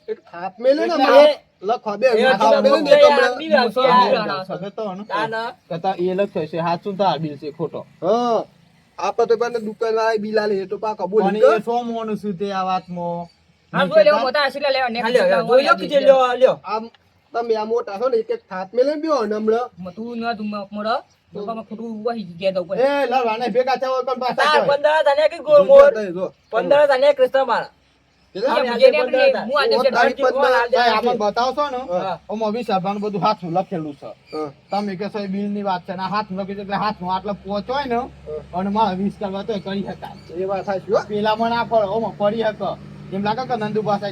[SPEAKER 3] એક હાથ મેલે ને
[SPEAKER 5] એટલે
[SPEAKER 3] મારે લખવા બે
[SPEAKER 1] એ
[SPEAKER 3] હાથ
[SPEAKER 1] હજુ
[SPEAKER 3] મેલે ને
[SPEAKER 1] તો
[SPEAKER 3] તો
[SPEAKER 1] યાર
[SPEAKER 3] હમણાં-
[SPEAKER 1] બી આવશે યાર.
[SPEAKER 5] સગત તો ને
[SPEAKER 1] તાના
[SPEAKER 5] કતા એ લખ્યો છે હાચું તાર બિલ છે ખોટો
[SPEAKER 3] હા આપણે તો બંને દુકાન વાળા બિલાલે એ તો પાકા બોલી
[SPEAKER 5] અને
[SPEAKER 3] ગયો.
[SPEAKER 5] એ સો મોનું શું તે આ વાતમાં
[SPEAKER 4] આ જોઈ લેવો મોટા હશે એટલે લેવા
[SPEAKER 1] હા,
[SPEAKER 4] next
[SPEAKER 1] લ્યો,
[SPEAKER 4] કરતા
[SPEAKER 1] જોઈ લો
[SPEAKER 4] હું
[SPEAKER 1] કે લ્યો લ્યો
[SPEAKER 3] આમ તમે આ મોટા છો ને એક એક હાથ મેલે ને બેહો ને હમણાં
[SPEAKER 4] તું ન તું મોડો લોકોમાં ખોટું વહી ગયા દઉં
[SPEAKER 5] એ લડવાને ભેગા થવા પણ પાછા
[SPEAKER 1] તાર
[SPEAKER 5] કોઈ.
[SPEAKER 1] 15,000 નેકરી ગોળ મોર
[SPEAKER 3] જો
[SPEAKER 1] 15,000 નેકરી તમારા
[SPEAKER 3] કીધું?
[SPEAKER 1] હા,
[SPEAKER 4] બીજે ને આપણે હું આજે છે
[SPEAKER 3] તારીખ
[SPEAKER 1] અર્જુન કોણ હાલ દે
[SPEAKER 5] ભાઈ,
[SPEAKER 1] છે?
[SPEAKER 5] આમાં બતાવશો ને
[SPEAKER 3] હા.
[SPEAKER 5] આમાં વિશાલભાઈનું બધું હાથનું લખેલું છે
[SPEAKER 3] હા,
[SPEAKER 5] તમે કહેશો એ બિલની વાત છે ને આ હાથનું લખ્યું છે એટલે હાથનું આટલે પહોંચોય ને અને મારે 20 કરવા તોય કરી શકાય
[SPEAKER 3] એ વાત સાચી હો.
[SPEAKER 5] પેલા મને આ પડે ઓમાં પડી શકે એમ લાગે કે નંદુ પાસે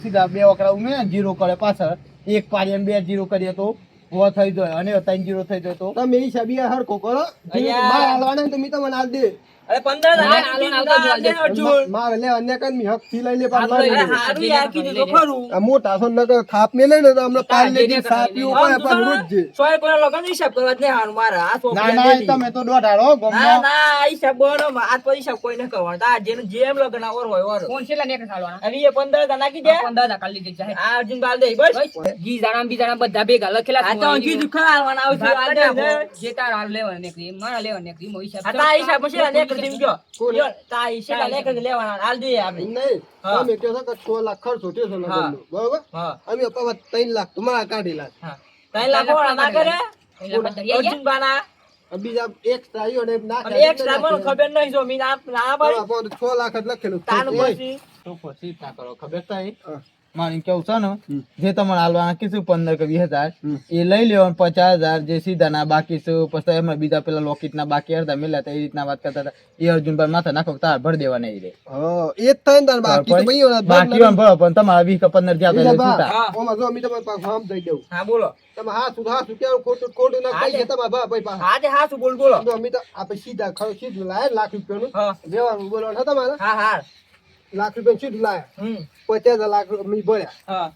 [SPEAKER 5] સીધા બે વખરા ઉમેરે ને 0 કરે પાછળ એક પાડી એમ 2 0 કરીએ તો વો થઈ જાય અને 3 0 થઈ જાય તો
[SPEAKER 3] તમે હિસાબ ઈ હરખો કરો
[SPEAKER 1] અહીંયા.
[SPEAKER 3] મારે હાલવાના ને તો મી તમને હાલ દે
[SPEAKER 1] અરે 15,000
[SPEAKER 4] ના, ના, ના,
[SPEAKER 1] હાલ દે અર્જુન
[SPEAKER 3] મારે લે અન્ય કાન મી હક થી લઈ લે પાછું
[SPEAKER 4] હાલ
[SPEAKER 3] મારી
[SPEAKER 4] લઈ લે.
[SPEAKER 3] દે.
[SPEAKER 1] હારું યાર કીધું તો ખરું
[SPEAKER 3] આ મોટા છો નકર થાપ મેલે ને તો હમણાં પાલ લે દી સાપ પીવો પડે
[SPEAKER 1] આમ
[SPEAKER 3] પણ
[SPEAKER 1] તો
[SPEAKER 3] રોજ જે
[SPEAKER 1] સોય કોઈના લગન હિસાબ કરવા જ નહીં હારું મારે આ
[SPEAKER 5] ના
[SPEAKER 1] છોકરા
[SPEAKER 5] ના
[SPEAKER 1] લેતી.
[SPEAKER 5] તમે તો દોઢાડો
[SPEAKER 1] ના
[SPEAKER 5] ગમનો
[SPEAKER 1] ના આ હિસાબ બનો આ તો હિસાબ કોઈ ન કરવાનો તાર જેને જેમ લગન આવર હોય ઓર
[SPEAKER 4] ફોન છેલ્લા નેકર ચાલવાના
[SPEAKER 1] હવે એ 15,000 નાખી દે
[SPEAKER 4] 15,000 કાઢી લીધી જાય
[SPEAKER 1] આ અર્જુન બાલ દે બસ
[SPEAKER 4] જી જાણા બી જાણા બધા ભેગા લખેલા
[SPEAKER 1] આ તો કીધું ખરા હાલવાના આવશે
[SPEAKER 4] વાત
[SPEAKER 1] હાલ
[SPEAKER 4] કરી
[SPEAKER 1] દે
[SPEAKER 4] નાખો. જે તાર હાલ લેવાના નીકળી મારા લેવાના નીકળી મો હિસાબ
[SPEAKER 1] આ તા હિસાબ પછી આ નેકર જીમ ગયો
[SPEAKER 3] કોણ?
[SPEAKER 1] યો, તા હિસાબ નેકર લેવાના હાલ દઈએ આપણે
[SPEAKER 3] નહીં
[SPEAKER 1] હા.
[SPEAKER 3] તમે કહો છો કે 6 લાખ ખર્ચો થયો છે
[SPEAKER 1] હા.
[SPEAKER 3] લગનનો બરોબર
[SPEAKER 1] હા
[SPEAKER 3] અમે પાછા 3 લાખ તમારા કાઢેલા છે.
[SPEAKER 1] હા 3 લાખ વાળા ના કરે
[SPEAKER 4] એટલે બધા દરિયા ગયા.
[SPEAKER 1] અર્જુન બાના
[SPEAKER 3] બીજા extra આવ્યો ને એમ ના
[SPEAKER 1] અને extra મને ખબર નહીં જો મી ના પાડી.
[SPEAKER 3] તમારા પર 6 લાખ જ લખેલું
[SPEAKER 1] તાનું
[SPEAKER 3] એ,
[SPEAKER 1] પછી
[SPEAKER 5] તો પછી ના કરો ખબર થાય
[SPEAKER 3] હા.
[SPEAKER 5] મારી કેવું છે ને જે તમારે હાલવાના કીધું 15 કે 20,000
[SPEAKER 3] હમ.
[SPEAKER 5] એ લઈ લેવાનું 50,000 જે સીધા ના બાકી છે પછી એમાં બીજા પેલા લોકેટ ના બાકી અડધા મળ્યા હતા એ રીતના વાત કરતા હતા એ અર્જુનભાઈ માથે નાખો તાર ભરી દેવા નહીં રે
[SPEAKER 3] હા એ જ થાય ને તાર બાકી તો ભાઈ ઓલા
[SPEAKER 5] બાકી એમ ભરો પણ તમારા 20 કે 15 જ્યાં
[SPEAKER 3] બીજા
[SPEAKER 5] એટલે છૂટા.
[SPEAKER 1] હા.
[SPEAKER 3] ઓમાં જો અમે તમારા પાસે ફોર્મ દઈ દઉં
[SPEAKER 1] હા બોલો.
[SPEAKER 3] તમે હાસુ કેવું ખોટું ના
[SPEAKER 1] હા,
[SPEAKER 3] કઈ છે તમારા ભાઈ પાસે
[SPEAKER 1] હા તે હા શું બોલો.
[SPEAKER 3] તો અમે તો આપણે સીધું લાયા લાખ રૂપિયાનું
[SPEAKER 1] હા
[SPEAKER 3] દેવાનું બોલવાનું હતા તમારે
[SPEAKER 1] હા હા
[SPEAKER 3] લાખ રૂપિયા સીધું લાયા
[SPEAKER 1] હમ
[SPEAKER 3] 50,000 લાખ અમે ભર્યા
[SPEAKER 1] હા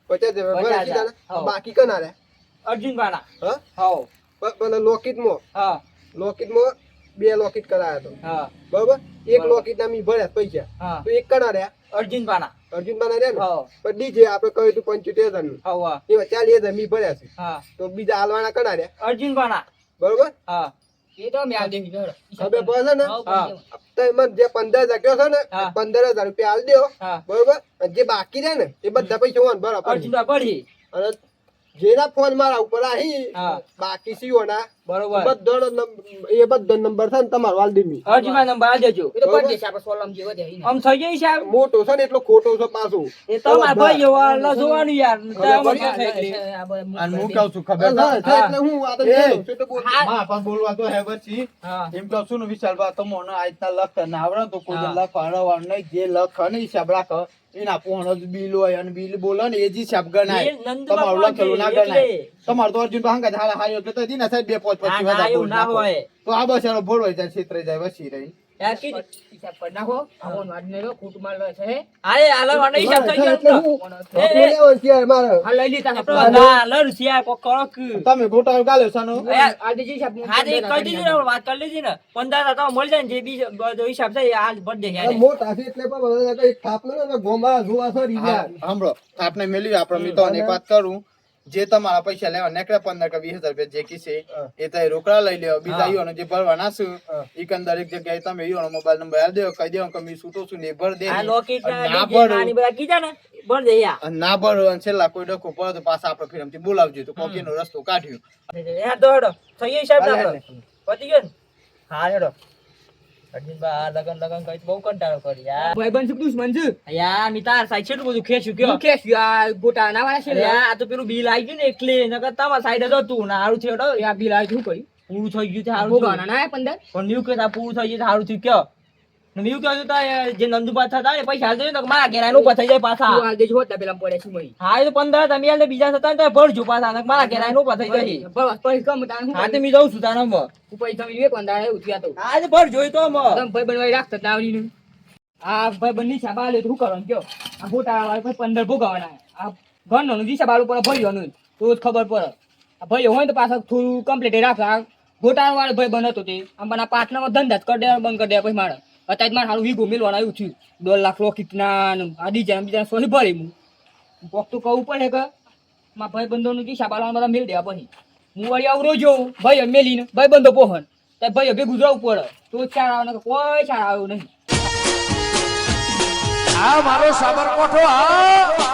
[SPEAKER 3] 50,000 ભર્યા સીધા ને.
[SPEAKER 1] હા.
[SPEAKER 3] બાકી કના રે
[SPEAKER 1] અર્જુન બાના
[SPEAKER 3] હા
[SPEAKER 1] હા
[SPEAKER 3] પણ લોકિટમાં
[SPEAKER 1] હા
[SPEAKER 3] 2 લોકિટ કરાયા તો
[SPEAKER 1] હા
[SPEAKER 3] બરોબર એક
[SPEAKER 1] બરોબર.
[SPEAKER 3] લોકિટ ના અમે ભર્યા પૈસા
[SPEAKER 1] હા
[SPEAKER 3] તો એક કના રહ્યા
[SPEAKER 1] અર્જુન બાના
[SPEAKER 3] અર્જુન બાના રહ્યા ને
[SPEAKER 1] હા
[SPEAKER 3] પણ ડીજે આપણે કહ્યું હતું 75,000 નું
[SPEAKER 1] હા
[SPEAKER 3] એમાં 40,000 અમે ભર્યા છે
[SPEAKER 1] હા
[SPEAKER 3] તો બીજા હાલવાના કના રહ્યા
[SPEAKER 1] અર્જુન બાના
[SPEAKER 3] બરોબર
[SPEAKER 1] હા
[SPEAKER 4] એ તો મેં આલ દેવી હેડો.
[SPEAKER 3] ખબર પડે ને
[SPEAKER 1] હા
[SPEAKER 3] તો એમાં જે 15,000 કહો છો ને
[SPEAKER 1] હા.
[SPEAKER 3] 15,000 રૂપિયા હાલ દો
[SPEAKER 1] હા
[SPEAKER 3] બરોબર અને જે બાકી રહે ને એ બધા પૈસા ઓન બરાબર
[SPEAKER 1] અર્જુન બા પડી
[SPEAKER 3] અને જેના ફોન મારા ઉપર આહી
[SPEAKER 1] હા.
[SPEAKER 3] બાકી સીઓના
[SPEAKER 1] બરોબર
[SPEAKER 3] બધો નંબર છે ને તમારો વાલદીની
[SPEAKER 1] અર્જુન બા નંબર આ દેજો.
[SPEAKER 4] એ તો પડી જશે આપણે સોલમ જે વધે ઈ ને.
[SPEAKER 1] આમ થઈ ગઈ સાહેબ
[SPEAKER 3] મોટો છે ને એટલો ખોટો છે પાછો
[SPEAKER 1] એ તો મારા ભાઈ એવા ન જોવાનું યાર તારા
[SPEAKER 3] પડી
[SPEAKER 1] મને
[SPEAKER 3] જાય.
[SPEAKER 1] થાય એટલે.
[SPEAKER 4] આ બધા
[SPEAKER 5] અને હું કહું છું ખબર છે?
[SPEAKER 3] એટલે એટલે હું આ તો
[SPEAKER 5] એ.
[SPEAKER 3] જોઉં છું તો બોલ.
[SPEAKER 1] હા.
[SPEAKER 5] માં પણ બોલવા તો હે પછી
[SPEAKER 1] હા
[SPEAKER 5] એમ કહું છું ને વિશાલભાઈ તમને આ રીતના લખતા ના આવડે ને તો કોઈ
[SPEAKER 1] હા.
[SPEAKER 5] લખવાનું નહીં જે લખ ને હિસાબ રાખો એના પોણો જ બિલ હોય અને બિલ બોલો ને એ જ હિસાબ ગણાય
[SPEAKER 1] એ નંદુબા
[SPEAKER 5] તમારું
[SPEAKER 1] કોણ
[SPEAKER 5] લખેલું ના
[SPEAKER 1] છે?
[SPEAKER 5] ગણાય
[SPEAKER 1] એટલે.
[SPEAKER 5] તમારું તો અર્જુન ભાંગા હારા હાર્યો એટલે તો દીના સાહેબ 2 5
[SPEAKER 1] ના,
[SPEAKER 5] 25
[SPEAKER 1] ના,
[SPEAKER 5] વધારે
[SPEAKER 1] એવું
[SPEAKER 5] બોલ
[SPEAKER 1] ના
[SPEAKER 5] નાખો.
[SPEAKER 1] હોય.
[SPEAKER 5] તો આ બસ એનો ભોળવાઈ જાય છેતરાઈ જાય વસી રહી
[SPEAKER 1] યાર કી
[SPEAKER 4] હિસાબ કરી નાખો આવો વાત નહીં લો, ખોટું માલ છે હે.
[SPEAKER 1] અરે આલો મને હિસાબ થઈ ગયો
[SPEAKER 3] એટલે
[SPEAKER 1] તો.
[SPEAKER 3] હું
[SPEAKER 1] એ,
[SPEAKER 3] આપણે લેવાનું છે મારે
[SPEAKER 4] હા લઈ લીધા છે
[SPEAKER 1] આપણો ના લડ સિયા કો કડક
[SPEAKER 5] તમે ગોટાળો ગાલ્યો સાનો
[SPEAKER 4] આ દેજી હિસાબ હું
[SPEAKER 1] હા તે
[SPEAKER 4] 15,000
[SPEAKER 1] કહી દીધી ને વાત કરી લીધી ને 15,000 તો મળી જાય ને જે બી બધો હિસાબ છે એ આજ ભરી દે
[SPEAKER 3] આ
[SPEAKER 1] યાર
[SPEAKER 3] મોટા છે એટલે પણ બધા કઈ થાપલો ને ગોમા જોવા છો યાર
[SPEAKER 5] સાંભળો આપણે મેલ્યું આપણે મિત્રો એક વાત કરું જે તમારા પૈસા લેવા નીકળે 15 કે 20,000 રૂપિયા જે કીસે એ તો રોકડા લઈ લેવો બીજા ઈઓનો જે ભરવાના છે એકંદર એક જગ્યાએ તમે ઈઓનો મોબાઈલ નંબર આલ દેવો કહી દેવો કે મેં છૂટો છું ને એ ભર દે
[SPEAKER 1] આ લોકેટ
[SPEAKER 5] અને ના
[SPEAKER 1] ના
[SPEAKER 5] ભરો
[SPEAKER 1] નાની બધા કીધા ને ભર દે યાર
[SPEAKER 5] અને ના ભરો અને છેલ્લા કોઈ ડખો પડે તો પાછા આપણે ફિરમથી બોલાવજો તો કોકીનો રસ્તો કાઢ્યો
[SPEAKER 1] યાર તો હેડો થઈ ગઈ હિસાબ
[SPEAKER 5] હાલે,
[SPEAKER 1] આપણો પતી ગયો ને હા હેડો અર્જુનબા લગન કઈ બહુ કંટાળો કરી યાર
[SPEAKER 4] ભાઈબંધ છે દુશ્મન છે.
[SPEAKER 1] યાર મી તાર સાઈડ છેટલું બધું ખેંચ્યું કયો
[SPEAKER 4] હું ખેંચ્યું આ ગોટા ના વાળા છે
[SPEAKER 1] અરે
[SPEAKER 4] ને.
[SPEAKER 1] આ તો પેલું બિલ આવી ગયું ને એટલે નકર તમારા સાઈડ જ હતું ને હારું થયું હેડો
[SPEAKER 4] એ આ બિલ આવી શું કર્યું
[SPEAKER 1] પૂરું થઈ ગયું છે હારું
[SPEAKER 4] ભોગવાના
[SPEAKER 1] થયું.
[SPEAKER 4] ના 15
[SPEAKER 1] પણ ન્યુ કે પૂરું થઈ ગયું છે હારું થયું કયો ને ન્યુ કહ્યું તા જે નંદુબા થતા ને પૈસા હાલ દેજો ને તો મારા ઘેર આઈને ઉભા થઈ જાય
[SPEAKER 4] તું
[SPEAKER 1] પાછા
[SPEAKER 4] આ દેજી હોત ને પેલા પડે છે મહી.
[SPEAKER 1] હા એ તો 15 તમે હાલ દે, બીજા થતા ને તો ભરજો પાછા ને મારા ઘેર આઈને ઉભા થઈ જાય
[SPEAKER 4] બસ પછી કમ તાન હું
[SPEAKER 1] હા તો મેં જઉં છું તારા નંબર
[SPEAKER 4] ઉપર તમે એક વંદા એવું થયા તો
[SPEAKER 1] હા તો ભરજો એ તો અમે
[SPEAKER 4] તમે ભાઈ બનવાઈ રાખતા તાવડી ને આ ભાઈ બની સાબા લે તો શું કરવાનું કયો આ ગોટા વાળા ભાઈ 15 ભોગવાના આ ઘરનો દિશા બાળુ પર ભર્યોનું તો જ ખબર પડે આ ભાઈ હોય ને તો પાછા થોડું કમ્પ્લીટ રાખે આ ગોટા વાળો ભાઈ બનતો તે આમ બના પાટલામાં ધંધા જ કરી દે બંધ કરી દે પછી મારે અત્યારે મારે હારું વીઘો મેળવાનું આવ્યું થયું 2 લાખ લોકેટના આ બીજા બીજા સોની ભરી હું કોક તો કહું પડે કે મારા ભાઈ બંધોનું દિશા બાળવાનું બધા મેળ દેવા પછી હું વળી આવું રોજ જોઉં ભાઈ મેલીને ભાઈ બંધો પોહન ત્યાં ભાઈ ભેગું જવું પડે તો ચાર આવે કોઈ ચાર આવ્યું નહીં.
[SPEAKER 2] આ મારો સાબરકોઠો આ